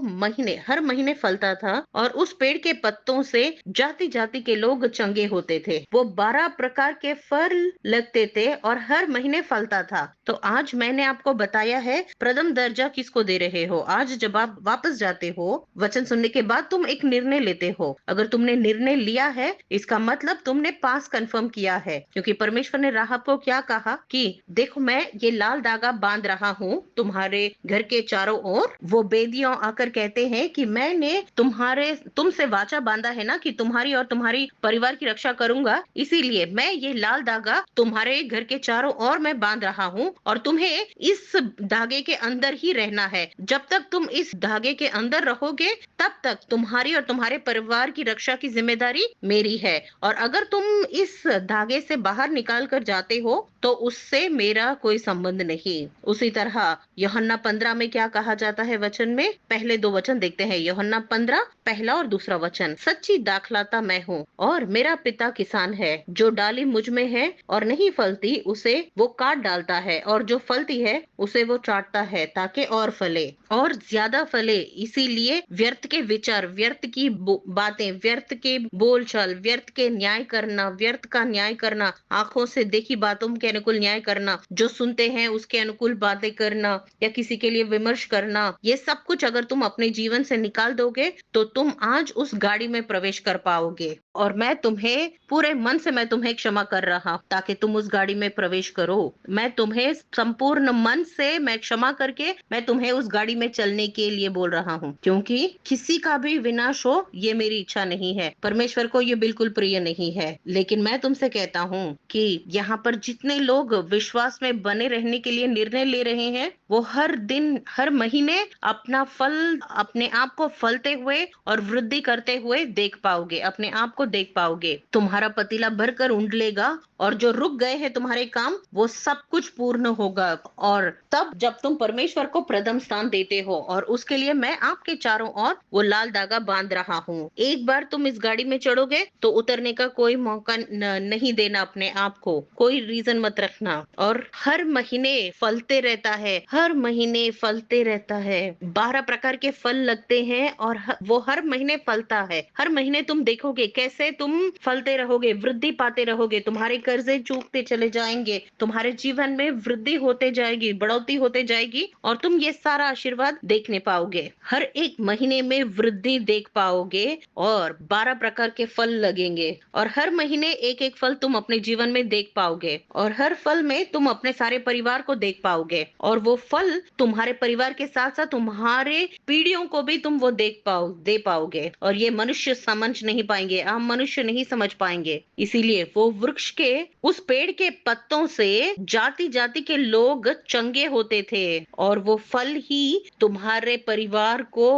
हर महीने फलता था, और उस पेड़ के पत्तों से जाति जाति के लोग चंगे होते थे। वो 12 प्रकार के फल लगते थे और हर महीने फलता था। तो आज मैंने आपको बताया है प्रथम दर्जा किसको दे रहे हो। आज जब आप वापस जाते हो, वचन सुनने के बाद तुम एक निर्णय लेते हो। अगर तुमने निर्णय लिया है, इसका मतलब तुमने पास कंफर्म किया है। क्योंकि परमेश्वर ने राहब को क्या कहा कि देखो, मैं ये लाल धागा बांध रहा हूँ तुम्हारे घर के चारों ओर। वो बेदियों आकर कहते हैं कि मैंने तुमसे वाचा बांधा है ना कि तुम्हारी और तुम्हारी परिवार की रक्षा करूंगा, इसीलिए मैं ये लाल धागा तुम्हारे घर के चारों ओर मैं बांध रहा हूँ, और तुम्हें इस धागे के अंदर ही रहना है। जब तक तुम इस धागे के अंदर रहोगे, तब तक तुम्हारी और तुम्हारे परिवार की रक्षा की जिम्मेदारी मेरी है। और अगर तुम इस धागे से बाहर निकाल कर जाते हो तो उससे मेरा कोई संबंध नहीं। उसी तरह यूहन्ना 15 में क्या कहा जाता है वचन में? पहले 2 वचन देखते हैं। यूहन्ना 15 पहला और दूसरा वचन। सच्ची दाखलता मैं हूँ और मेरा पिता किसान है। जो डाली मुझ में है और नहीं फलती, उसे वो काट डालता है, और जो फलती है उसे वो चाटता है, ताकि और फले और ज्यादा फले। इसीलिए व्यर्थ के विचार, व्यर्थ की बातें, व्यर्थ के बोलचाल, व्यर्थ के न्याय करना, व्यर्थ का न्याय करना, आंखों से देखी बातों के अनुकूल न्याय करना, जो सुनते हैं उसके अनुकूल बातें करना, या किसी के लिए विमर्श करना, ये सब कुछ अगर तुम अपने जीवन से निकाल दोगे तो तुम आज उस गाड़ी में प्रवेश कर पाओगे। और मैं तुम्हें पूरे मन से मैं तुम्हें एक क्षमा कर रहा हूं ताकि तुम उस गाड़ी में प्रवेश करो। मैं तुम्हें संपूर्ण मन से मैं क्षमा करके मैं तुम्हें उस गाड़ी में चलने के लिए बोल रहा हूँ, क्योंकि किसी का भी विनाश हो ये मेरी इच्छा नहीं है। परमेश्वर को ये बिल्कुल प्रिय नहीं है। लेकिन मैं तुमसे कहता हूँ कि यहाँ पर जितने लोग विश्वास में बने रहने के लिए निर्णय ले रहे हैं, वो हर दिन हर महीने अपना फल अपने आप को फलते हुए और वृद्धि करते हुए देख पाओगे, अपने आप को देख पाओगे। तुम्हारा पतीला भरकर उंडलेगा और जो रुक गए हैं तुम्हारे काम वो सब कुछ पूर्ण होगा। और तब जब तुम परमेश्वर को प्रथम स्थान देते हो, और उसके लिए मैं आपके चारों ओर वो लाल धागा बांध रहा हूँ। एक बार तुम इस गाड़ी में चढ़ोगे तो उतरने का कोई मौका नहीं देना अपने आप को, कोई रीजन मत रखना। और हर महीने फलते रहता है, हर महीने फलते रहता है। 12 प्रकार के फल लगते हैं और वो हर महीने फलता है। हर महीने तुम देखोगे कैसे तुम फलते रहोगे, वृद्धि पाते रहोगे, तुम्हारे कर्जे चूकते चले जाएंगे, तुम्हारे जीवन में वृद्धि होते जाएगी, बढ़ोतरी होते जाएगी और तुम ये सारा आशीर्वाद देखने पाओगे। हर एक महीने में वृद्धि देख पाओगे और 12 प्रकार के फल लगेंगे और हर महीने एक एक फल तुम अपने जीवन में देख पाओगे और हर फल में तुम अपने सारे परिवार को देख पाओगे और वो फल तुम्हारे परिवार के साथ साथ तुम्हारे पीढ़ियों को भी तुम वो दे पाओगे। और ये मनुष्य समझ नहीं पाएंगे, आम मनुष्य नहीं समझ पाएंगे। इसीलिए वो वृक्ष के उस पेड़ के पत्तों से जाति जाति के लोग चंगे होते थे और वो फल ही तुम्हारे परिवार को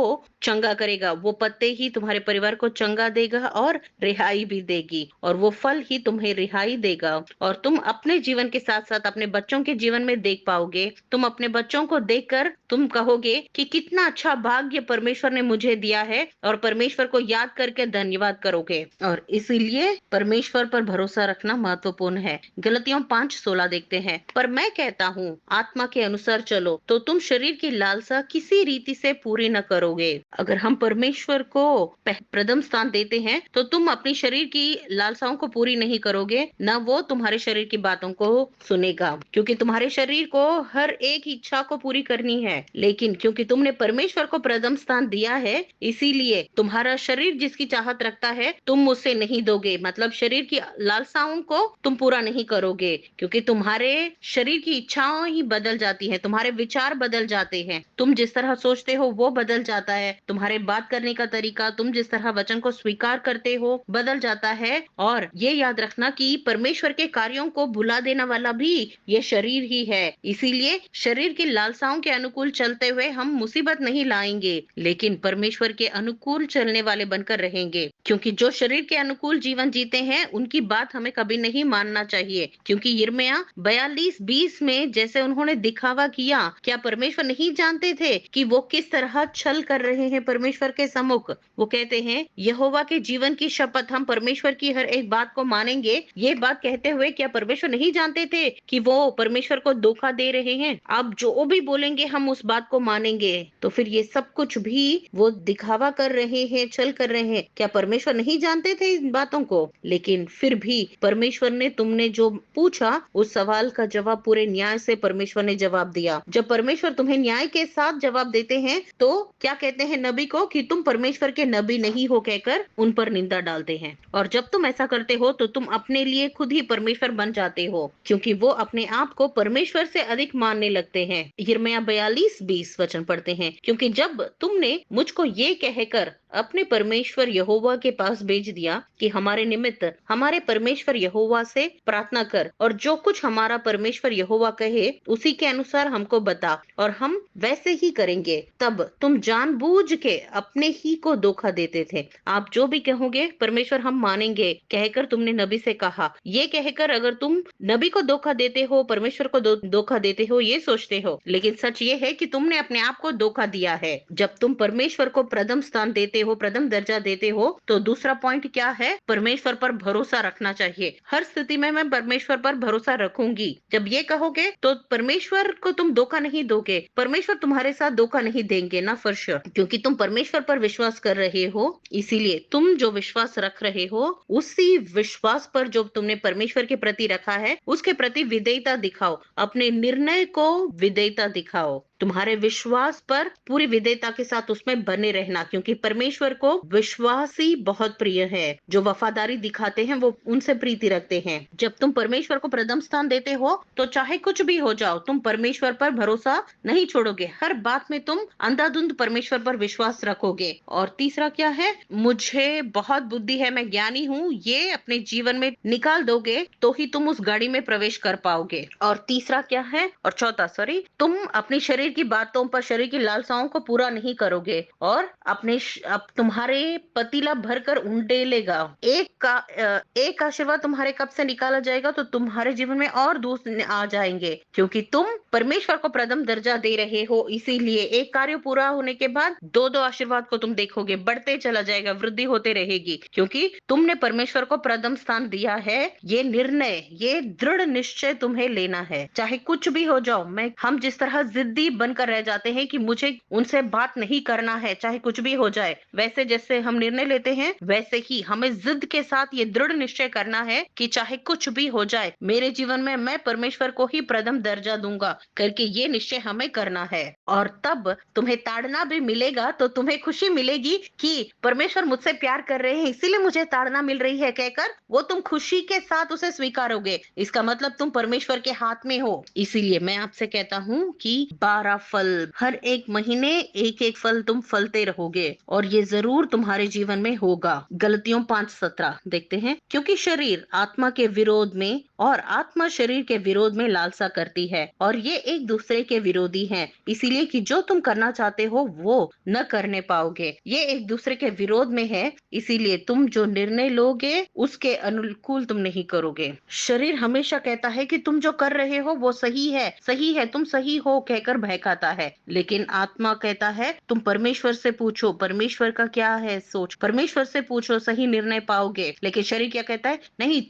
चंगा करेगा। वो पत्ते ही तुम्हारे परिवार को चंगा देगा और रिहाई भी देगी और वो फल ही तुम्हें रिहाई देगा। और तुम अपने जीवन के साथ साथ अपने बच्चों के जीवन में देख पाओगे। तुम अपने बच्चों को देखकर तुम कहोगे कि कितना अच्छा भाग्य परमेश्वर ने मुझे दिया है और परमेश्वर को याद करके धन्यवाद करोगे। और इसीलिए परमेश्वर पर भरोसा रखना महत्वपूर्ण है। गलतियों 5:16 देखते हैं, पर मैं कहता हूँ आत्मा के अनुसार चलो तो तुम शरीर की लालसा किसी रीति से पूरी न करोगे। अगर हम परमेश्वर को प्रथम स्थान देते हैं तो तुम अपनी शरीर की लालसाओं को पूरी नहीं करोगे, न वो तुम्हारे शरीर की बातों को सुनेगा, क्योंकि तुम्हारे शरीर को हर एक इच्छा को पूरी करनी है। लेकिन क्योंकि तुमने परमेश्वर को प्रथम स्थान दिया है, इसीलिए तुम्हारा शरीर जिसकी चाहत रखता है तुम उससे नहीं दोगे, मतलब शरीर की लालसाओं को तुम पूरा नहीं करोगे, क्योंकि तुम्हारे शरीर की इच्छाओं ही बदल जाती है, तुम्हारे विचार बदल जाते हैं, तुम जिस तरह सोचते हो वो बदल जाता है, तुम्हारे बात करने का तरीका, तुम जिस तरह वचन को स्वीकार करते हो बदल जाता है। और ये याद रखना कि परमेश्वर के कार्यों को भुला देने वाला भी ये शरीर ही है। इसीलिए शरीर की लालसाओं के अनुकूल चलते हुए हम मुसीबत नहीं लाएंगे, लेकिन परमेश्वर के अनुकूल चलने वाले बनकर रहेंगे, क्योंकि जो शरीर के अनुकूल जीवन जीते हैं उनकी बात हमें कभी नहीं मानना चाहिए। क्योंकि यिर्मयाह 42:20 में जैसे उन्होंने दिखावा किया, क्या परमेश्वर नहीं जानते थे कि वो किस तरह छल कर रहे हैं परमेश्वर के सम्मुख। वो कहते हैं यहोवा के जीवन की शपथ, हम परमेश्वर की हर एक बात को मानेंगे। ये बात कहते हुए क्या परमेश्वर नहीं जानते थे कि वो परमेश्वर को धोखा दे रहे हैं। अब जो भी बोलेंगे हम उस बात को मानेंगे, तो फिर ये सब कुछ भी वो दिखावा कर रहे हैं, छल कर रहे हैं। क्या परमेश्वर नहीं जानते थे इन बातों को? लेकिन फिर भी परमेश्वर ने तुमने जो पूछा उस सवाल का जवाब पूरे न्याय से परमेश्वर ने जवाब दिया। जब परमेश्वर तुम्हें न्याय के साथ जवाब देते हैं तो क्या कहते हैं नबी को कि तुम परमेश्वर के नबी नहीं हो कहकर उन पर निंदा डालते हैं। और जब तुम ऐसा करते हो तो तुम अपने लिए खुद ही परमेश्वर बन जाते हो, क्योंकि वो अपने आप को परमेश्वर से अधिक मानने लगते हैं। यिर्मयाह 42:20 वचन पढ़ते हैं, क्योंकि जब तुमने मुझको ये कहकर अपने परमेश्वर यहोवा के पास भेज दिया कि हमारे निमित्त हमारे परमेश्वर यहोवा से प्रार्थना कर और जो कुछ हमारा परमेश्वर यहोवा कहे उसी के अनुसार हमको बता और हम वैसे ही करेंगे, तब तुम जानबूझ के अपने ही को धोखा देते थे। आप जो भी कहोगे परमेश्वर हम मानेंगे कहकर तुमने नबी से कहा। ये कहकर अगर तुम नबी को धोखा देते हो, परमेश्वर को धोखा देते हो, ये सोचते हो, लेकिन सच ये है कि तुमने अपने आप को धोखा दिया है। जब तुम परमेश्वर को प्रथम स्थान देते हो, प्रथम दर्जा देते हो, तो दूसरा पॉइंट क्या है? परमेश्वर पर भरोसा रखना चाहिए। हर स्थिति में मैं परमेश्वर पर भरोसा रखूंगी। जब ये कहोगे तो परमेश्वर को तुम धोखा नहीं दोगे, परमेश्वर तुम्हारे साथ धोखा नहीं देंगे ना फर्श, क्योंकि तुम परमेश्वर पर विश्वास कर रहे हो। इसीलिए तुम जो विश्वास रख रहे हो उसी विश्वास पर जो तुमने परमेश्वर के प्रति रखा है उसके प्रति विधेयता दिखाओ, अपने निर्णय को विधेयता दिखाओ। तुम्हारे विश्वास पर पूरी विधेयता के साथ उसमें बने रहना, क्योंकि परमेश्वर को विश्वासी बहुत प्रिय है। जो वफादारी दिखाते हैं वो उनसे प्रीति रखते हैं। जब तुम परमेश्वर को प्रथम स्थान देते हो तो चाहे कुछ भी हो जाओ, तुम परमेश्वर पर भरोसा नहीं छोड़ोगे। हर बात में तुम अंधाधुंध परमेश्वर पर विश्वास रखोगे। और तीसरा क्या है? मुझे बहुत बुद्धि है, मैं ज्ञानी हूँ, ये अपने जीवन में निकाल दोगे तो ही तुम उस गाड़ी में प्रवेश कर पाओगे। और तीसरा क्या है? और चौथा, सॉरी, तुम अपने शरीर की बातों पर, शरीर की लालसाओं को पूरा नहीं करोगे और अब तुम्हारे पतीला भरकर उंडेलेगा। एक आशीर्वाद तुम्हारे कप से निकाला जाएगा तो तुम्हारे जीवन में और दूसरे आ जाएंगे, क्योंकि तुम परमेश्वर को प्रथम दर्जा दे रहे हो। इसीलिए एक कार्य पूरा होने के बाद दो दो आशीर्वाद को तुम देखोगे, बढ़ते चला जाएगा, वृद्धि होते रहेगी, क्योंकि तुमने परमेश्वर को प्रथम स्थान दिया है। ये निर्णय, ये दृढ़ निश्चय तुम्हें लेना है। चाहे कुछ भी हो जाओ, हम जिस तरह जिद्दी बनकर रह जाते हैं कि मुझे उनसे बात नहीं करना है चाहे कुछ भी हो जाए, वैसे जैसे हम निर्णय लेते हैं वैसे ही हमें जिद के साथ ये दृढ़ निश्चय करना है कि चाहे कुछ भी हो जाए, मेरे जीवन में मैं परमेश्वर को ही प्रथम दर्जा दूंगा करके ये निश्चय हमें करना है। और तब तुम्हें ताड़ना भी मिलेगा तो तुम्हें खुशी मिलेगी कि परमेश्वर मुझसे प्यार कर रहे हैं, इसीलिए मुझे ताड़ना मिल रही है कहकर वो तुम खुशी के साथ उसे स्वीकारोगे। इसका मतलब तुम परमेश्वर के हाथ में हो। इसीलिए मैं आपसे कहता हूँ कि 12 फल, हर एक महीने एक एक फल तुम फलते रहोगे और ये जरूर तुम्हारे जीवन में होगा। गलतियों 5:17 देखते हैं, क्योंकि शरीर आत्मा के विरोध में और आत्मा शरीर के विरोध में लालसा करती है और ये एक दूसरे के विरोधी हैं, इसीलिए कि जो तुम करना चाहते हो वो न करने पाओगे। ये एक दूसरे के विरोध में है, इसीलिए तुम जो निर्णय लोगे उसके अनुकूल तुम नहीं करोगे। शरीर हमेशा कहता है कि तुम जो कर रहे हो वो सही है, सही है, तुम सही हो कहकर बहकाता है, लेकिन आत्मा कहता है तुम परमेश्वर से पूछो, परमेश्वर का क्या है सोच, परमेश्वर से पूछो, सही निर्णय पाओगे। लेकिन शरीर क्या कहता है? नहीं,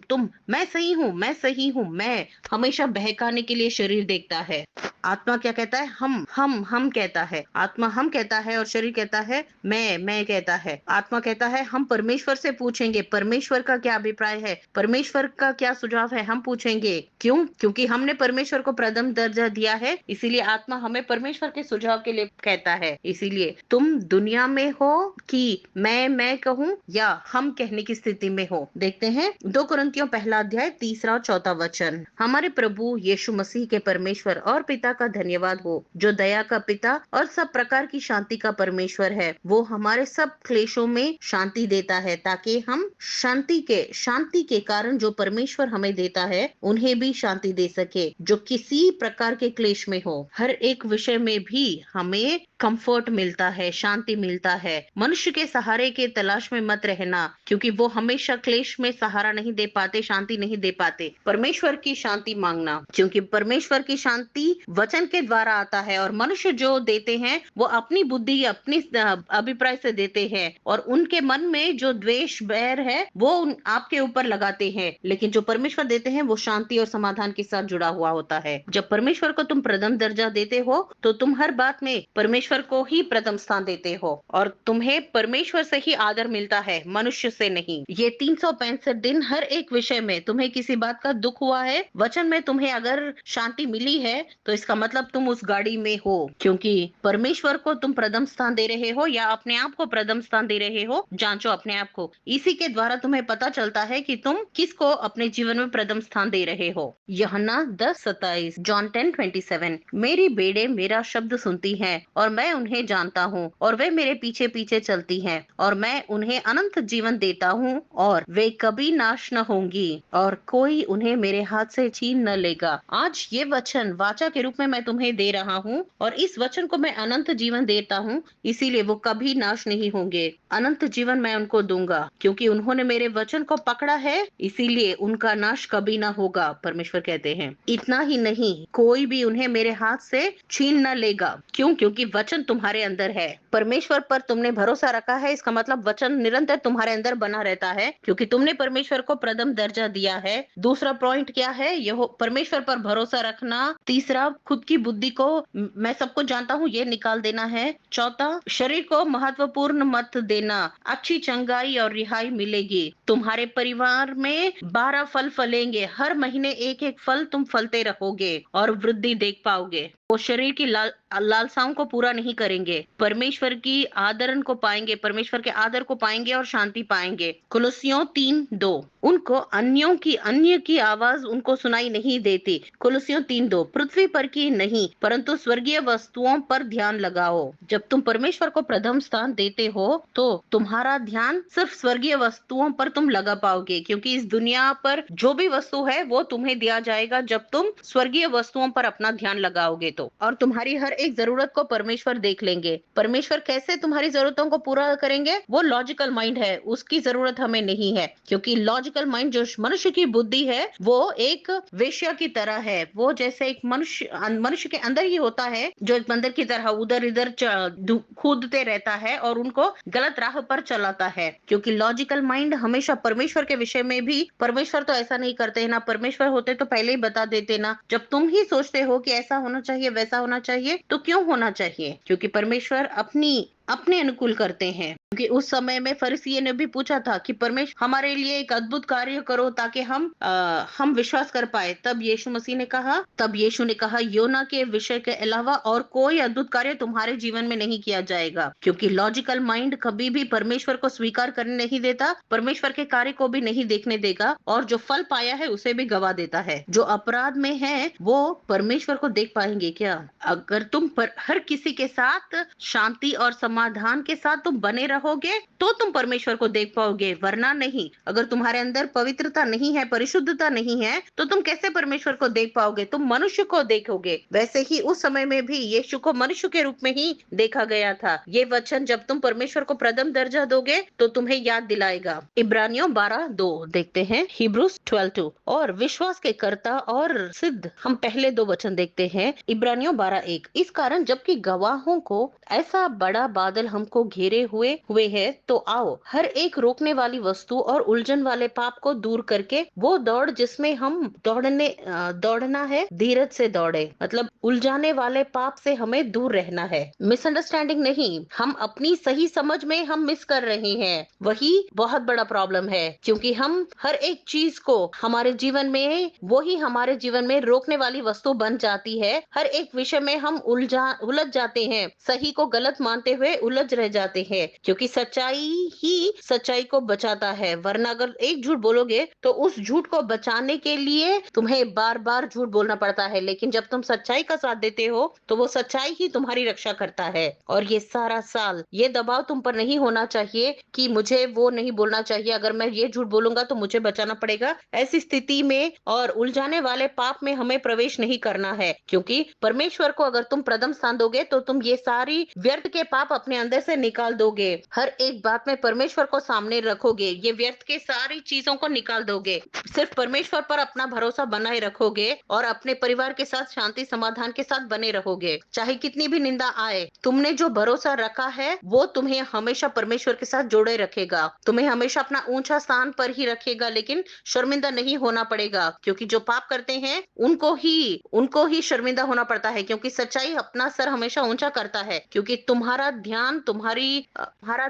तुम मैं सही हूँ, मैं सही हूँ, मैं हमेशा बहकाने के लिए शरीर देखता है। आत्मा क्या कहता है? हम कहता है, आत्मा हम कहता है और शरीर कहता है मैं कहता है। आत्मा कहता है हम परमेश्वर से पूछेंगे, परमेश्वर का क्या अभिप्राय है, परमेश्वर का क्या सुझाव है, हम पूछेंगे। क्यों? क्योंकि हमने परमेश्वर को प्रथम दर्जा दिया है, इसीलिए आत्मा हमें परमेश्वर के सुझाव के लिए कहता है। इसीलिए तुम दुनिया में हो कि मैं कहूँ या हम कहने की स्थिति में हो। देखते हैं 2 कुरिन्थियों 1 अध्याय 3 और 4 वचन। हमारे प्रभु यीशु मसीह के परमेश्वर और पिता का धन्यवाद हो, जो दया का पिता और सब प्रकार की शांति का परमेश्वर है। वो हमारे सब क्लेशों में शांति देता है, ताकि हम शांति के कारण जो परमेश्वर हमें देता है उन्हें भी शांति दे सके, जो किसी प्रकार के क्लेश में हो। हर एक विषय में भी हमें कंफर्ट मिलता है, शांति मिलता है। मनुष्य के सहारे के तलाश में मत रहना, क्योंकि वो हमेशा क्लेश में सहारा नहीं दे पाते, शांति नहीं दे पाते। परमेश्वर की शांति मांगना, क्योंकि परमेश्वर की शांति वचन के द्वारा आता है और मनुष्य जो देते हैं वो अपनी बुद्धि, अपनी अभिप्राय से देते हैं और उनके मन में जो द्वेष, बैर है वो आपके ऊपर लगाते हैं। लेकिन जो परमेश्वर देते हैं वो शांति और समाधान के साथ जुड़ा हुआ होता है। जब परमेश्वर को तुम प्रथम दर्जा देते हो तो तुम हर बात में परमेश्वर को ही प्रथम स्थान देते हो और तुम्हें परमेश्वर से ही आदर मिलता है, मनुष्य से नहीं। ये 365 दिन हर एक विषय में तुम्हें किसी बात का दुख हुआ है, वचन में तुम्हें अगर शांति मिली है तो इसका मतलब तुम उस गाड़ी में हो, क्योंकि परमेश्वर को तुम प्रथम स्थान दे रहे हो या अपने आप को प्रथम स्थान दे रहे हो। जांचो अपने आप को, इसी के द्वारा तुम्हें पता चलता है कि तुम किसको अपने जीवन में प्रथम स्थान दे रहे हो। यूहन्ना 10:27, जॉन 10:27, मेरी भेड़ें मेरा शब्द सुनती हैं और मैं उन्हें जानता हूँ और वे मेरे पीछे पीछे चलती हैं और मैं उन्हें अनंत जीवन देता हूँ और वे कभी नाश न होंगी और कोई उन्हें मेरे हाथ से छीन न लेगा। आज ये वचन वाचा के रूप में मैं तुम्हें दे रहा हूँ और इस वचन को मैं अनंत जीवन देता हूँ, इसीलिए वो कभी नाश नहीं होंगे। अनंत जीवन मैं उनको दूंगा, क्योंकि उन्होंने मेरे वचन को पकड़ा है, इसीलिए उनका नाश कभी ना होगा। परमेश्वर कहते हैं इतना ही नहीं, कोई भी उन्हें मेरे हाथ से छीन न लेगा। क्यों? क्योंकि वचन तुम्हारे अंदर है, परमेश्वर पर तुमने भरोसा रखा है, इसका मतलब वचन निरंतर तुम्हारे अंदर बना रहता है, क्योंकि तुमने परमेश्वर को प्रथम दर्जा दिया है। दूसरा पॉइंट क्या है? यह परमेश्वर पर भरोसा रखना। तीसरा, खुद की बुद्धि को मैं सब कुछ जानता हूँ ये निकाल देना है। चौथा, शरीर को महत्वपूर्ण मत देना, अच्छी चंगाई और रिहाई मिलेगी। तुम्हारे परिवार में 12 फल फलेंगे, हर महीने एक एक फल तुम फलते रहोगे और वृद्धि देख पाओगे। वो शरीर की लालसाओं को पूरा नहीं करेंगे, परमेश्वर की आदरण को पाएंगे, परमेश्वर के आदर को पाएंगे और शांति पाएंगे। कुलुस्सियों 3:2, उनको अन्य की आवाज उनको सुनाई नहीं देती। कुलुस्सियों 3:2, पृथ्वी पर की नहीं परंतु स्वर्गीय वस्तुओं पर ध्यान लगाओ। जब तुम परमेश्वर को प्रथम स्थान देते हो तो तुम्हारा ध्यान सिर्फ स्वर्गीय वस्तुओं पर तुम लगा पाओगे, क्योंकि इस दुनिया पर जो भी वस्तु है वो तुम्हें दिया जाएगा जब तुम स्वर्गीय वस्तुओं पर अपना ध्यान लगाओगे तो। और तुम्हारी हर एक जरूरत को परमेश्वर देख लेंगे। परमेश्वर कैसे तुम्हारी जरूरतों को पूरा करेंगे? वो लॉजिकल माइंड है, उसकी जरूरत हमें नहीं है, क्योंकि लॉजिकल माइंड जो मनुष्य की बुद्धि है वो एक वेश्या की तरह है। वो जैसे एक मनुष्य के अंदर ही होता है, जो एक बंदर की तरह उधर इधर कूदते रहता है और उनको गलत राह पर चलाता है। क्योंकि लॉजिकल माइंड हमेशा परमेश्वर के विषय में भी, परमेश्वर तो ऐसा नहीं करते ना, परमेश्वर होते तो पहले ही बता देते ना। जब तुम ही सोचते हो कि ऐसा होना चाहिए वैसा होना चाहिए, तो क्यों होना चाहिए? क्योंकि परमेश्वर अपने अनुकूल करते हैं। क्योंकि उस समय में फरीसियों ने भी पूछा था कि परमेश्वर हमारे लिए एक अद्भुत कार्य करो ताकि हम विश्वास कर पाए। तब यीशु ने कहा योना के विषय के अलावा और कोई अद्भुत कार्य तुम्हारे जीवन में नहीं किया जाएगा। क्योंकि लॉजिकल माइंड कभी भी परमेश्वर को स्वीकार करने नहीं देता, परमेश्वर के कार्य को भी नहीं देखने देगा, और जो फल पाया है उसे भी गवा देता है। जो अपराध में है वो परमेश्वर को देख पाएंगे क्या? अगर तुम हर किसी के साथ शांति और समाधान के साथ तुम बने रहोगे तो तुम परमेश्वर को देख पाओगे, वरना नहीं। अगर तुम्हारे अंदर पवित्रता नहीं है, परिशुद्धता नहीं है, तो तुम कैसे परमेश्वर को देख पाओगे? तुम मनुष्य को देखोगे। वैसे ही उस समय में भी यीशु को मनुष्य के रूप में ही देखा गया था। ये वचन जब तुम परमेश्वर को प्रथम दर्जा दोगे तो तुम्हें याद दिलाएगा। इब्रानियों 12:2 देखते हैं, हिब्रूज 12:2, और विश्वास के कर्ता और सिद्ध। हम पहले 2 वचन देखते हैं, इब्रानियों 12:1, इस कारण जबकि गवाहों को ऐसा बड़ा बादल हमको घेरे हुए है, तो आओ हर एक रोकने वाली वस्तु और उलझन वाले पाप को दूर करके वो दौड़ जिसमें हम दौड़ना है, धीरज से दौड़े। मतलब उलझाने वाले पाप से हमें दूर रहना है। मिसअंडरस्टैंडिंग नहीं, हम अपनी सही समझ में हम मिस कर रहे हैं, वही बहुत बड़ा प्रॉब्लम है। क्योंकि हम हर एक चीज को हमारे जीवन में रोकने वाली वस्तु बन जाती है। हर एक विषय में हम उलझ जाते हैं, सही को गलत मानते हुए उलझ रह जाते हैं। क्योंकि सच्चाई ही सच्चाई को बचाता है, वरना अगर एक झूठ बोलोगे तो उस झूठ को बचाने के लिए तुम्हें बार बार झूठ बोलना पड़ता है। लेकिन जब तुम सच्चाई का साथ देते हो तो वो सच्चाई ही तुम्हारी रक्षा करता है। और ये सारा साल ये दबाव तुम पर नहीं होना चाहिए कि मुझे वो नहीं बोलना चाहिए, अगर मैं ये झूठ बोलूंगा तो मुझे बचाना पड़ेगा। ऐसी स्थिति में और उलझाने वाले पाप में हमें प्रवेश नहीं करना है। क्योंकि परमेश्वर को अगर तुम प्रथम स्थान दोगे तो तुम ये सारी व्यर्थ के पाप अपने अंदर से निकाल दोगे। हर एक बात में परमेश्वर को सामने रखोगे, ये व्यर्थ के सारी चीजों को निकाल दोगे। सिर्फ परमेश्वर पर अपना भरोसा बनाए रखोगे और अपने परिवार के साथ शांति समाधान के साथ बने रहोगे। चाहे कितनी भी निंदा आए, तुमने जो भरोसा रखा है वो तुम्हें हमेशा परमेश्वर के साथ जोड़े रखेगा, तुम्हें हमेशा अपना ऊंचा स्थान पर ही रखेगा। लेकिन शर्मिंदा नहीं होना पड़ेगा, क्योंकि जो पाप करते हैं उनको ही शर्मिंदा होना पड़ता है। क्योंकि सच्चाई अपना सर हमेशा ऊंचा करता है। क्योंकि तुम्हारा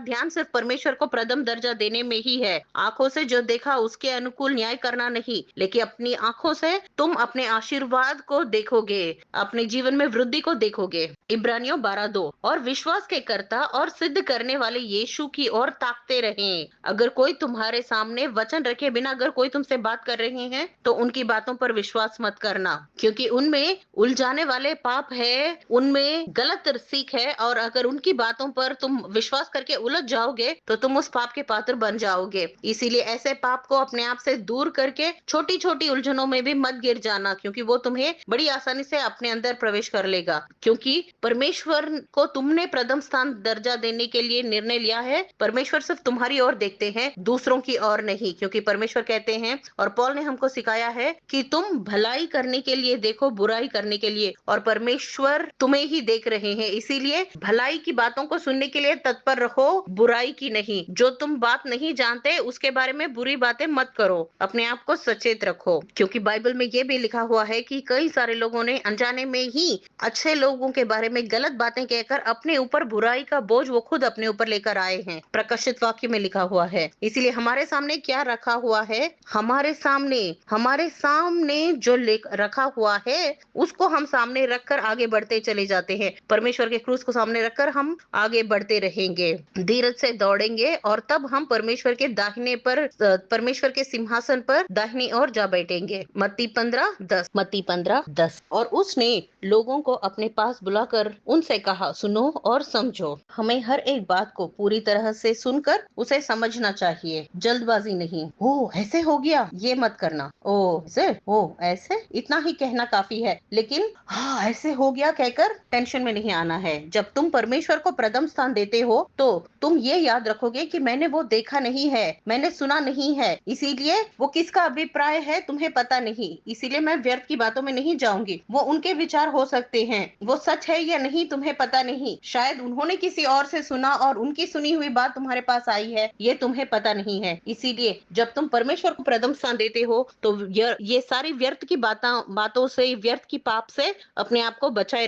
ध्यान सिर्फ परमेश्वर को प्रथम दर्जा देने में ही है। आंखों से जो देखा उसके अनुकूल न्याय करना नहीं, लेकिन अपनी आंखों से तुम अपने आशीर्वाद को देखोगे, अपने जीवन में वृद्धि को देखोगे। इब्रानियों 12:2, और विश्वास के कर्ता और सिद्ध करने वाले यीशु की ओर ताकते रहें। अगर कोई तुम्हारे सामने वचन रखे बिना अगर कोई तुमसे बात कर रहे हैं तो उनकी बातों पर विश्वास मत करना, क्योंकि उनमें उलझाने वाले पाप है, उनमें गलत सीख है। और अगर उनकी बातों पर तुम विश्वास करके उलझ जाओगे तो तुम उस पाप के पात्र बन जाओगे। इसीलिए ऐसे पाप को अपने आप से दूर करके छोटी छोटी उलझनों में भी मत गिर जाना, क्योंकि वो तुम्हें बड़ी आसानी से अपने अंदर प्रवेश कर लेगा। क्योंकि परमेश्वर को तुमने प्रथम स्थान दर्जा देने के लिए निर्णय लिया है। परमेश्वर सिर्फ तुम्हारी ओर देखते हैं, दूसरों की ओर नहीं। क्योंकि परमेश्वर कहते हैं और पौल ने हमको सिखाया है कि तुम भलाई करने के लिए देखो, बुराई करने के लिए, और परमेश्वर तुम्हें ही देख रहे हैं। इसीलिए भलाई की बातों बातों को सुनने के लिए तत्पर रहो, बुराई की नहीं। जो तुम बात नहीं जानते उसके बारे में बुरी बातें मत करो, अपने आप को सचेत रखो, क्योंकि बाइबल में ये भी लिखा हुआ है कि कई सारे लोगों ने अनजाने में ही अच्छे लोगों के बारे में गलत बातें कहकर अपने ऊपर बुराई का बोझ वो खुद अपने ऊपर लेकर आए हैं। प्रकाशित वाक्य में लिखा हुआ है। इसीलिए हमारे सामने क्या रखा हुआ है, हमारे सामने जो रखा हुआ है उसको हम सामने रखकर आगे बढ़ते चले जाते हैं। परमेश्वर के क्रूस को सामने रखकर हम आगे बढ़ते रहेंगे, धीरज से दौड़ेंगे, और तब हम परमेश्वर के दाहिने पर, परमेश्वर के सिंहासन पर दाहिनी ओर जा बैठेंगे। मत्ती 15:10। और उसने लोगों को अपने पास बुलाकर उनसे कहा, सुनो और समझो। हमें हर एक बात को पूरी तरह से सुनकर उसे समझना चाहिए, जल्दबाजी नहीं। ओ ऐसे हो गया, ये मत करना। ऐसे इतना ही कहना काफी है, लेकिन हाँ ऐसे हो गया कहकर टेंशन में नहीं आना है। जब तुम परमेश्वर को प्रथम स्थान देते हो तो तुम ये याद रखोगे कि मैंने वो देखा नहीं है, मैंने सुना नहीं है, इसीलिए वो किसका अभिप्राय है तुम्हें पता नहीं, इसीलिए मैं व्यर्थ की बातों में नहीं जाऊंगी। वो उनके विचार हो सकते हैं, वो सच है या नहीं तुम्हें पता नहीं, शायद उन्होंने किसी और से सुना और उनकी सुनी हुई बात तुम्हारे पास आई है, ये तुम्हें पता नहीं है। इसीलिए जब तुम परमेश्वर को प्रथम स्थान देते हो तो ये सारी व्यर्थ की बातों से, व्यर्थ की पाप से अपने आप को बचाए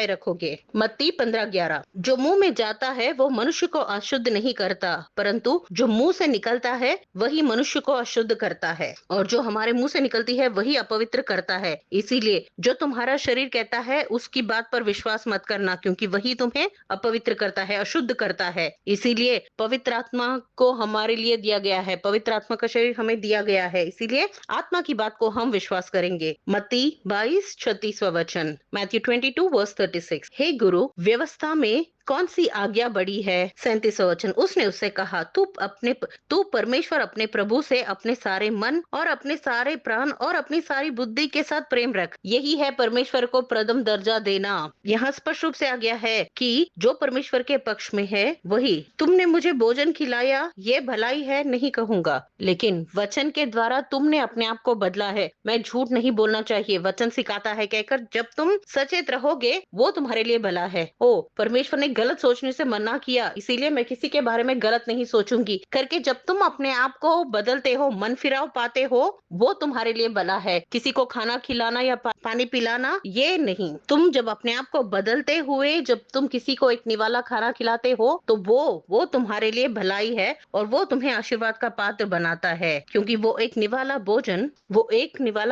रखोगे। मत्ती 15:11। जो मुंह में जाता है वो मनुष्य को अशुद्ध नहीं करता, परंतु जो मुंह से निकलता है वही मनुष्य को अशुद्ध करता है, और जो हमारे मुंह से निकलती है वही अपवित्र करता है। इसीलिए जो तुम्हारा शरीर कहता है उसकी बात पर विश्वास मत करना, क्योंकि वही तुम्हें अपवित्र करता है, अशुद्ध करता है। इसीलिए पवित्र आत्मा को हमारे लिए दिया गया है, पवित्र आत्मा का शरीर हमें दिया गया है, इसीलिए आत्मा की बात को हम विश्वास करेंगे। मत्ती 22:36 वचन, मैथ्यू 22:36। हे गुरु, व्यवस्था में कौन सी आज्ञा बड़ी है? 37वां वचन, उसने उससे कहा, तू परमेश्वर अपने प्रभु से अपने सारे मन और अपने सारे प्राण और अपनी सारी बुद्धि के साथ प्रेम रख। यही है परमेश्वर को प्रथम दर्जा देना। यहाँ स्पष्ट रूप से आ गया है कि जो परमेश्वर के पक्ष में है वही। तुमने मुझे भोजन खिलाया, ये भलाई है नहीं कहूंगा, लेकिन वचन के द्वारा तुमने अपने आप को बदला है। मैं झूठ नहीं बोलना चाहिए, वचन सिखाता है कहकर जब तुम सचेत रहोगे वो तुम्हारे लिए भला है। ओ परमेश्वर ने गलत सोचने से मना किया, इसीलिए मैं किसी के बारे में गलत नहीं सोचूंगी करके जब तुम अपने आप को बदलते हो, मन फिराव पाते हो, वो तुम्हारे लिए भला है। किसी को खाना खिलाना या पानी पिलाना ये नहीं। तुम जब अपने आप को बदलते हुए जब तुम किसी को एक निवाला खाना खिलाते हो तो वो तुम्हारे लिए भलाई है, और वो तुम्हें आशीर्वाद का पात्र बनाता है, क्योंकि वो एक निवाला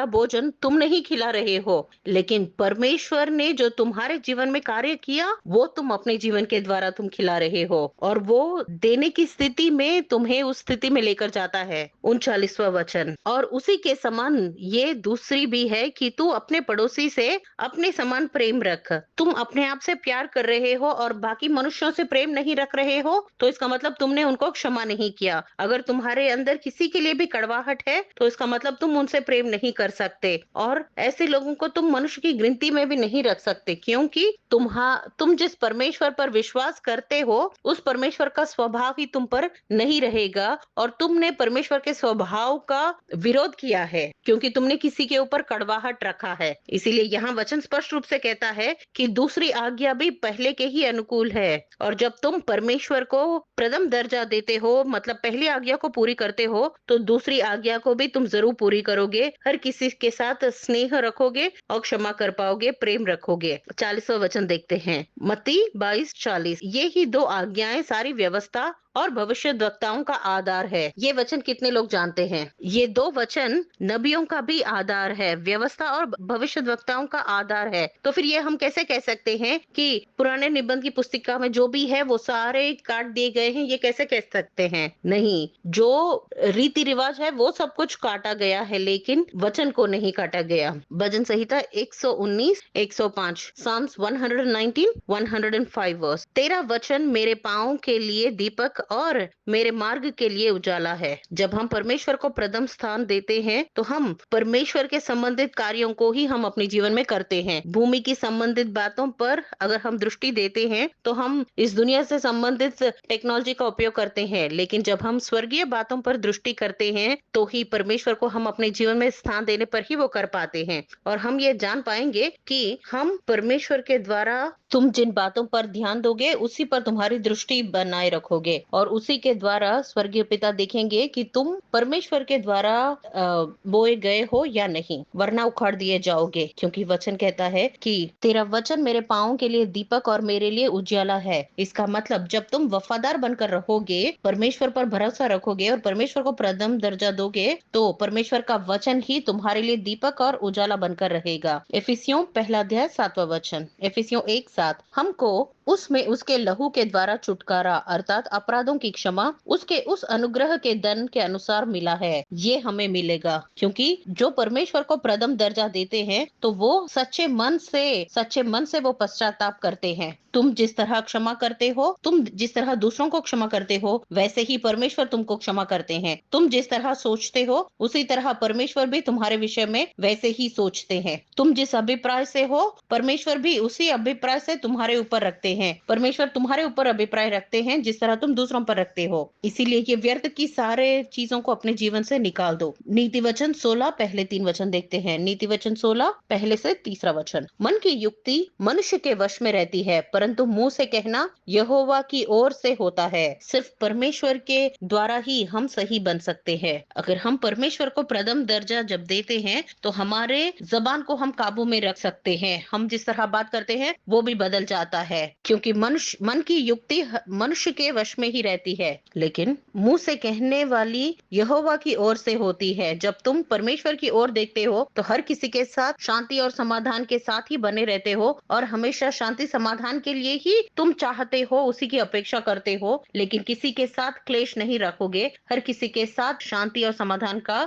भोजन तुम नहीं खिला रहे हो, लेकिन परमेश्वर ने जो तुम्हारे जीवन में कार्य किया वो तुम अपने जीवन के द्वारा तुम खिला रहे हो, और वो देने की स्थिति में तुम्हें उस स्थिति में लेकर जाता है। 39वां वचन, और उसी के समान ये दूसरी भी है कि तू अपने पड़ोसी से अपने समान प्रेम रख। तुम अपने आप से प्यार कर रहे हो और बाकी मनुष्यों से प्रेम नहीं रख रहे हो तो इसका मतलब तुमने उनको क्षमा नहीं किया। अगर तुम्हारे अंदर किसी के लिए भी कड़वाहट है तो इसका मतलब तुम उनसे प्रेम नहीं कर सकते, और ऐसे लोगों को तुम मनुष्य की गिनती में भी नहीं रख सकते, क्योंकि तुम जिस परमेश्वर पर विश्वास करते हो उस परमेश्वर का स्वभाव ही तुम पर नहीं रहेगा, और तुमने परमेश्वर के स्वभाव का विरोध किया है क्योंकि तुमने किसी के ऊपर कड़वाहट रखा है। इसीलिए यहाँ वचन स्पष्ट रूप से कहता है कि दूसरी आज्ञा भी पहले के ही अनुकूल है, और जब तुम परमेश्वर को प्रथम दर्जा देते हो, मतलब पहली आज्ञा को पूरी करते हो, तो दूसरी आज्ञा को भी तुम जरूर पूरी करोगे। हर किसी के साथ स्नेह रखोगे और क्षमा कर पाओगे, प्रेम रखोगे। 40वां वचन देखते हैं, मत्ती 22:40। ये ही दो आज्ञाएं सारी व्यवस्था और भविष्यद्वक्ताओं का आधार है। ये वचन कितने लोग जानते हैं? ये दो वचन नबियों का भी आधार है, व्यवस्था और भविष्यद्वक्ताओं का आधार है। तो फिर ये हम कैसे कह सकते हैं कि पुराने निबंध की पुस्तिका में जो भी है वो सारे काट दिए गए हैं? ये कैसे कह सकते हैं? नहीं, जो रीति रिवाज है वो सब कुछ काटा गया है, लेकिन वचन को नहीं काटा गया। भजन संहिता 119, 105, Psalms 119, 105 वर्स। तेरा वचन मेरे पांव के लिए दीपक और मेरे मार्ग के लिए उजाला है। जब हम परमेश्वर को प्रथम स्थान देते हैं तो हम परमेश्वर के संबंधित कार्यों को ही हम अपने जीवन में करते हैं। भूमि की संबंधित बातों पर अगर हम दृष्टि देते हैं तो हम इस दुनिया से संबंधित टेक्नोलॉजी का उपयोग करते हैं, लेकिन जब हम स्वर्गीय बातों पर दृष्टि करते हैं तो ही परमेश्वर को हम अपने जीवन में स्थान देने पर ही वो कर पाते हैं, और हम ये जान पाएंगे कि हम परमेश्वर के द्वारा तुम जिन बातों पर ध्यान दोगे उसी पर तुम्हारी दृष्टि बनाए रखोगे और उसी के द्वारा स्वर्गीय पिता देखेंगे कि तुम परमेश्वर के द्वारा बोए गए हो या नहीं, वरना उखाड़ दिए जाओगे। क्योंकि वचन कहता है कि तेरा वचन मेरे पाँवों के लिए दीपक और मेरे लिए उजाला है। इसका मतलब जब तुम वफादार बनकर रहोगे, परमेश्वर पर भरोसा रखोगे और परमेश्वर को प्रथम दर्जा दोगे, तो परमेश्वर का वचन ही तुम्हारे लिए दीपक और उजाला बनकर रहेगा। इफिसियों पहला अध्याय 7वां वचन। इफिसियों 1:7 हमको उसमें उसके लहू के द्वारा छुटकारा अर्थात अपराधों की क्षमा उसके उस अनुग्रह के धन के अनुसार मिला है। ये हमें मिलेगा क्योंकि जो परमेश्वर को प्रथम दर्जा देते हैं तो वो सच्चे मन से वो पश्चाताप करते हैं। तुम जिस तरह क्षमा करते हो, तुम जिस तरह दूसरों को क्षमा करते हो, वैसे ही परमेश्वर तुमको क्षमा करते हैं। तुम जिस तरह सोचते हो उसी तरह परमेश्वर भी तुम्हारे विषय में वैसे ही सोचते हैं। तुम जिस अभिप्राय से हो, परमेश्वर भी उसी अभिप्राय से तुम्हारे ऊपर रखते हैं। परमेश्वर तुम्हारे ऊपर अभिप्राय रखते हैं जिस तरह तुम दूसरों पर रखते हो। इसीलिए ये व्यर्थ की सारे चीजों को अपने जीवन से निकाल दो। नीति वचन 16 पहले 3 वचन देखते हैं। नीति वचन 16 पहले से 3रा वचन। मन की युक्ति मनुष्य के वश में रहती है, परंतु मुंह से कहना यहोवा की ओर से होता है। सिर्फ परमेश्वर के द्वारा ही हम सही बन सकते हैं। अगर हम परमेश्वर को प्रथम दर्जा जब देते हैं तो हमारे जबान को हम काबू में रख सकते हैं। हम जिस तरह बात करते हैं वो भी बदल जाता है, क्योंकि मन की युक्ति मनुष्य के वश में ही रहती है, लेकिन मुंह से कहने वाली यहोवा की ओर से होती है। जब तुम परमेश्वर की ओर देखते हो तो हर किसी के साथ शांति और समाधान के साथ ही बने रहते हो और हमेशा शांति समाधान के लिए ही तुम चाहते हो, उसी की अपेक्षा करते हो, लेकिन किसी के साथ क्लेश नहीं रखोगे। हर किसी के साथ शांति और समाधान का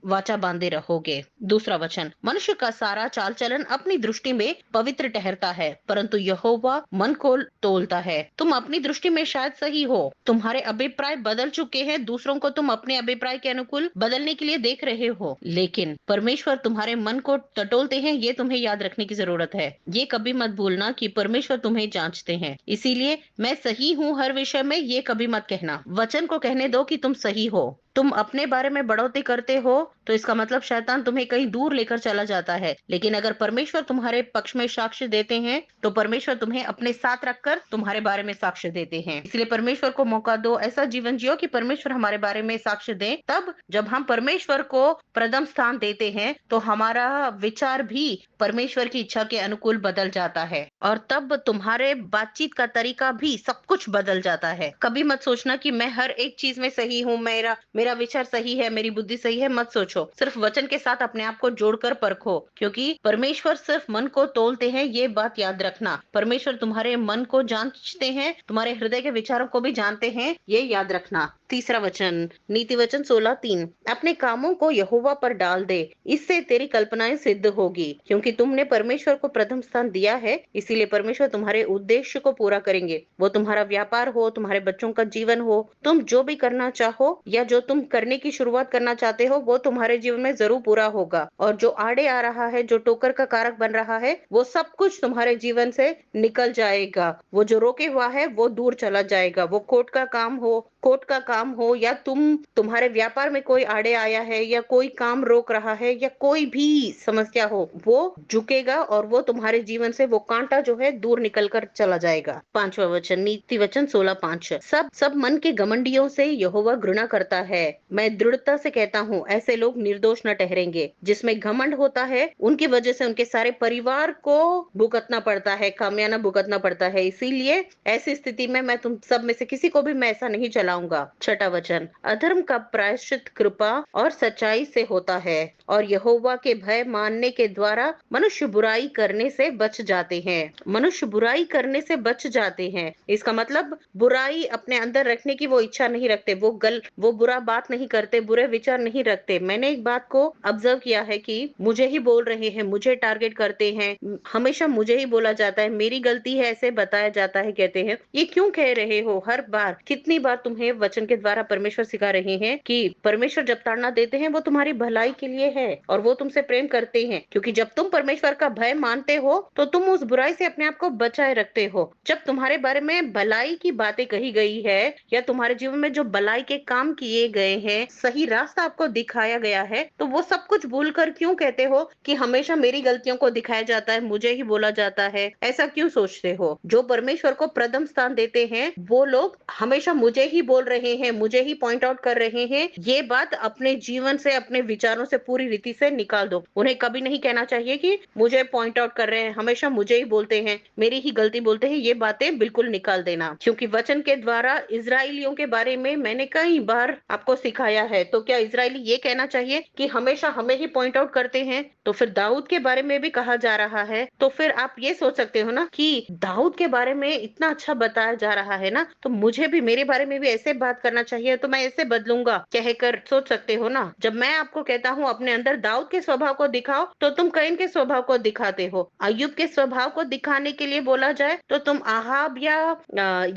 वाचा बांधे रहोगे। 2रा वचन। मनुष्य का सारा चाल चलन अपनी दृष्टि में पवित्र ठहरता है, परंतु यहोवा मन को तोलता है। तुम अपनी दृष्टि में शायद सही हो, तुम्हारे अभिप्राय बदल चुके हैं, दूसरों को तुम अपने अभिप्राय के अनुकूल बदलने के लिए देख रहे हो, लेकिन परमेश्वर तुम्हारे मन को टटोलते हैं। ये तुम्हें याद रखने की जरूरत है। ये कभी मत भूलना कि परमेश्वर तुम्हें जांचते हैं। इसीलिए मैं सही हूँ हर विषय में, ये कभी मत कहना। वचन को कहने दो कि तुम सही हो। तुम अपने बारे में बढ़ोतरी करते हो तो इसका मतलब शैतान तुम्हें कहीं दूर लेकर चला जाता है, लेकिन अगर परमेश्वर तुम्हारे पक्ष में साक्ष्य देते हैं तो परमेश्वर तुम्हें अपने साथ रखकर तुम्हारे बारे में साक्ष्य देते हैं। इसलिए परमेश्वर को मौका दो, ऐसा जीवन जियो कि परमेश्वर हमारे बारे में साक्ष्य दे। तब जब हम परमेश्वर को प्रथम स्थान देते हैं तो हमारा विचार भी परमेश्वर की इच्छा के अनुकूल बदल जाता है और तब तुम्हारे बातचीत का तरीका भी सब कुछ बदल जाता है। कभी मत सोचना कि मैं हर एक चीज में सही हूँ, मेरा विचार सही है, मेरी बुद्धि सही है। मत सोचो, सिर्फ वचन के साथ अपने आप को जोड़कर परखो, क्योंकि परमेश्वर सिर्फ मन को तोलते हैं। ये बात याद रखना, परमेश्वर तुम्हारे मन को जांचते हैं, तुम्हारे हृदय के विचारों को भी जानते हैं, ये याद रखना। 3रा वचन। नीति वचन 16:3 अपने कामों को यहोवा पर डाल दे, इससे तेरी कल्पनाएं सिद्ध होगी। क्योंकि तुमने परमेश्वर को प्रथम स्थान दिया है, इसीलिए परमेश्वर तुम्हारे उद्देश्य को पूरा करेंगे। वो तुम्हारा व्यापार हो, तुम्हारे बच्चों का जीवन हो, तुम जो भी करना चाहो या जो तुम करने की शुरुआत करना चाहते हो, वो तुम्हारे जीवन में जरूर पूरा होगा। और जो आड़े आ रहा है, जो टोकर का कारक बन रहा है, वो सब कुछ तुम्हारे जीवन से निकल जाएगा। वो जो रोके हुआ है वो दूर चला जाएगा। वो कोर्ट का काम हो या तुम्हारे व्यापार में कोई आड़े आया है या कोई काम रोक रहा है या कोई भी समस्या हो, वो झुकेगा और वो तुम्हारे जीवन से वो कांटा जो है दूर निकल कर चला जाएगा। 5वां वचन। नीति वचन 16:5 सब मन के घमंडियों से यहोवा घृणा करता है। मैं दृढ़ता से कहता हूँ, ऐसे लोग निर्दोष न ठहरेंगे। जिसमें घमंड होता है उनकी वजह से उनके सारे परिवार को भुगतना पड़ता है, खामियाना भुगतना पड़ता है। इसीलिए ऐसी स्थिति में मैं तुम सब में से किसी को भी मैं ऐसा नहीं चलाऊंगा। 6वां वचन। अधर्म का प्रायश्चित कृपा और सच्चाई से होता है और यहोवा के भय मानने के द्वारा मनुष्य बुराई करने से बच जाते हैं। मनुष्य बुराई करने से बच जाते हैं, इसका मतलब बुराई अपने अंदर रखने की वो इच्छा नहीं रखते, वो बुरा बात नहीं करते, बुरे विचार नहीं रखते। मैंने एक बात को ऑब्जर्व किया है कि मुझे ही बोल रहे हैं, मुझे टारगेट करते हैं, हमेशा मुझे ही बोला जाता है, मेरी गलती है ऐसे बताया जाता है। कहते हैं ये क्यों कह रहे हो हर बार? कितनी बार तुम्हें वचन के द्वारा परमेश्वर सिखा रहे हैं कि परमेश्वर जब ताड़ना देते हैं वो तुम्हारी भलाई के लिए हैं और वो तुमसे प्रेम करते हैं, क्योंकि जब तुम परमेश्वर का भय मानते हो तो तुम उस बुराई से अपने आप को बचाए रखते हो। जब तुम्हारे बारे में भलाई की बातें कही गई है या तुम्हारे जीवन में जो भलाई के काम किए गए हैं, सही रास्ता आपको दिखाया गया है, तो वो सब कुछ भूलकर क्यों कहते हो कि हमेशा मेरी गलतियों को दिखाया जाता है, मुझे ही बोला जाता है? ऐसा क्यों सोचते हो? जो परमेश्वर को प्रथम स्थान देते हैं वो लोग हमेशा मुझे ही बोल रहे हैं, मुझे ही पॉइंट आउट कर रहे हैं, ये बात अपने जीवन से, अपने विचारों से पूरी रीति से निकाल दो। उन्हें कभी नहीं कहना चाहिए कि मुझे पॉइंट आउट कर रहे हैं, हमेशा मुझे ही बोलते हैं, मेरी ही गलती बोलते हैं। ये बातें बिल्कुल निकाल देना, क्योंकि वचन के द्वारा इजराइलियों के बारे में मैंने कई बार आपको सिखाया है। तो क्या इजराइली ये कहना चाहिए कि हमेशा हमें ही पॉइंट आउट करते हैं? तो फिर दाऊद के बारे में भी कहा जा रहा है, तो फिर आप ये सोच सकते हो ना कि दाऊद के बारे में इतना अच्छा बताया जा रहा है ना, तो मुझे भी मेरे बारे में भी ऐसे बात करना चाहिए, तो मैं ऐसे बदलूंगा कहकर सोच सकते हो ना। जब मैं आपको कहता हूँ अपने अंदर दाऊद के स्वभाव को दिखाओ, तो तुम कैन के स्वभाव को दिखाते हो। अय्यूब के स्वभाव को दिखाने के लिए बोला जाए तो तुम आहाब या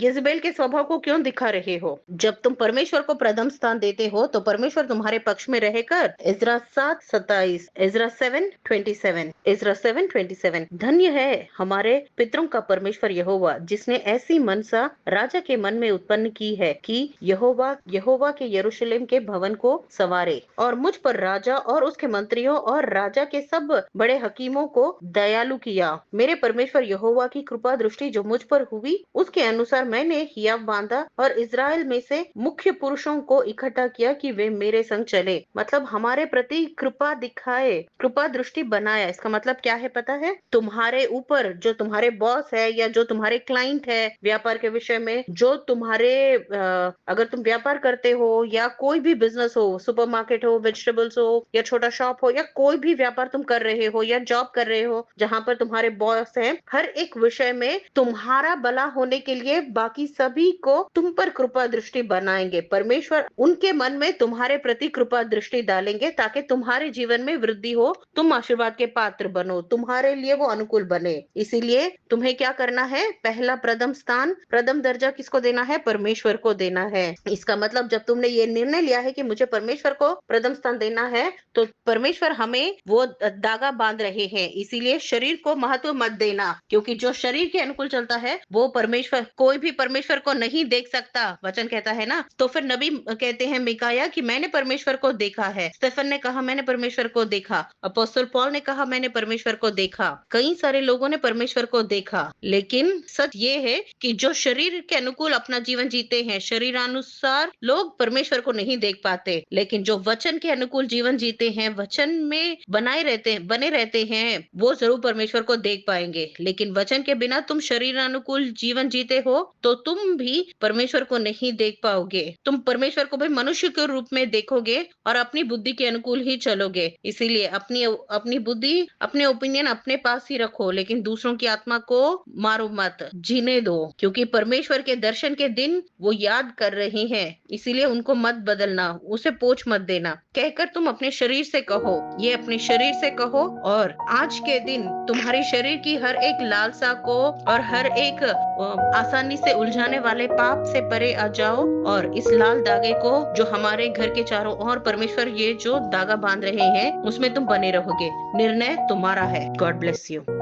यिज़बेल के स्वभाव को क्यों दिखा रहे हो? जब तुम परमेश्वर को प्रथम स्थान देते हो तो परमेश्वर तुम्हारे पक्ष में रहकर इज़रा 7:27, इज़रा 7:27, इज़रा 7:27, धन्य है हमारे पितरों का परमेश्वर यहोवा, जिसने ऐसी मनसा राजा के मन में उत्पन्न की है कि यहोवा के यरूशलेम के भवन को सवारे और मुझ पर राजा और उसके मंत्रियों और राजा के सब बड़े हकीमों को दयालु किया। मेरे परमेश्वर यहोवा की कृपा दृष्टि जो मुझ पर हुई, उसके अनुसार मैंने हियाव बांधा और इज़राइल में से मुख्य पुरुषों को इकट्ठा किया कि वे मेरे संग चले। मतलब हमारे प्रति कृपा दिखाए, कृपा दृष्टि बनाया। इसका मतलब क्या है पता है? तुम्हारे ऊपर जो तुम्हारे बॉस है या जो तुम्हारे क्लाइंट है व्यापार के विषय में, जो तुम्हारे अगर तुम व्यापार करते हो या कोई भी बिजनेस हो, सुपरमार्केट हो, वेजिटेबल्स हो या छोटा शॉप हो या कोई भी व्यापार तुम कर रहे हो या जॉब कर रहे हो जहां पर तुम्हारे बॉस हैं, हर एक विषय में तुम्हारा भला होने के लिए बाकी सभी को तुम पर कृपा दृष्टि बनाएंगे। परमेश्वर उनके मन में तुम्हारे प्रति कृपा दृष्टि डालेंगे ताकि तुम्हारे जीवन में वृद्धि हो, तुम आशीर्वाद के पात्र बनो, तुम्हारे लिए वो अनुकूल बने। इसीलिए तुम्हें क्या करना है? पहला प्रथम स्थान, प्रथम दर्जा किसको देना है? परमेश्वर को देना है। इसका मतलब जब तुमने ये निर्णय लिया है कि मुझे परमेश्वर को प्रथम स्थान देना है, तो परमेश्वर हमें वो धागा बांध रहे हैं। इसीलिए शरीर को महत्व मत देना, क्योंकि जो शरीर के अनुकूल चलता है वो परमेश्वर, कोई भी परमेश्वर को नहीं देख सकता, वचन कहता है ना। तो फिर नबी कहते हैं मिकाया कि मैंने परमेश्वर को देखा है। स्टेफन ने कहा मैंने परमेश्वर को देखा। अपोस्तल पौल ने कहा मैंने परमेश्वर को देखा। कई सारे लोगों ने परमेश्वर को देखा। लेकिन सच ये है कि जो शरीर के अनुकूल अपना जीवन जीते हैं, शरीरानुसार लोग परमेश्वर को नहीं देख पाते। लेकिन जो वचन के अनुकूल जीवन जीते हैं, वचन में बने रहते हैं, वो जरूर परमेश्वर को देख पाएंगे। लेकिन वचन के बिना तुम शरीरानुकूल जीवन जीते हो तो तुम भी परमेश्वर को नहीं देख पाओगे। तुम परमेश्वर को भी मनुष्य के रूप में देखोगे और अपनी बुद्धि के अनुकूल ही चलोगे। इसीलिए अपनी बुद्धि, अपने ओपिनियन अपने पास ही रखो, लेकिन दूसरों की आत्मा को मारो मत, जीने दो, क्योंकि परमेश्वर के दर्शन के दिन वो याद कर रहे हैं। इसीलिए उनको मत बदलना, उसे पोछ मत देना। कहकर तुम अपने शरीर से कहो, ये अपने शरीर से कहो, और आज के दिन तुम्हारे शरीर की हर एक लालसा को और हर एक आसानी से उलझाने वाले पाप से परे आ जाओ, और इस लाल धागे को जो हमारे घर के चारों ओर परमेश्वर ये जो धागा बांध रहे हैं उसमें तुम बने रहोगे। निर्णय तुम्हारा है। God bless you.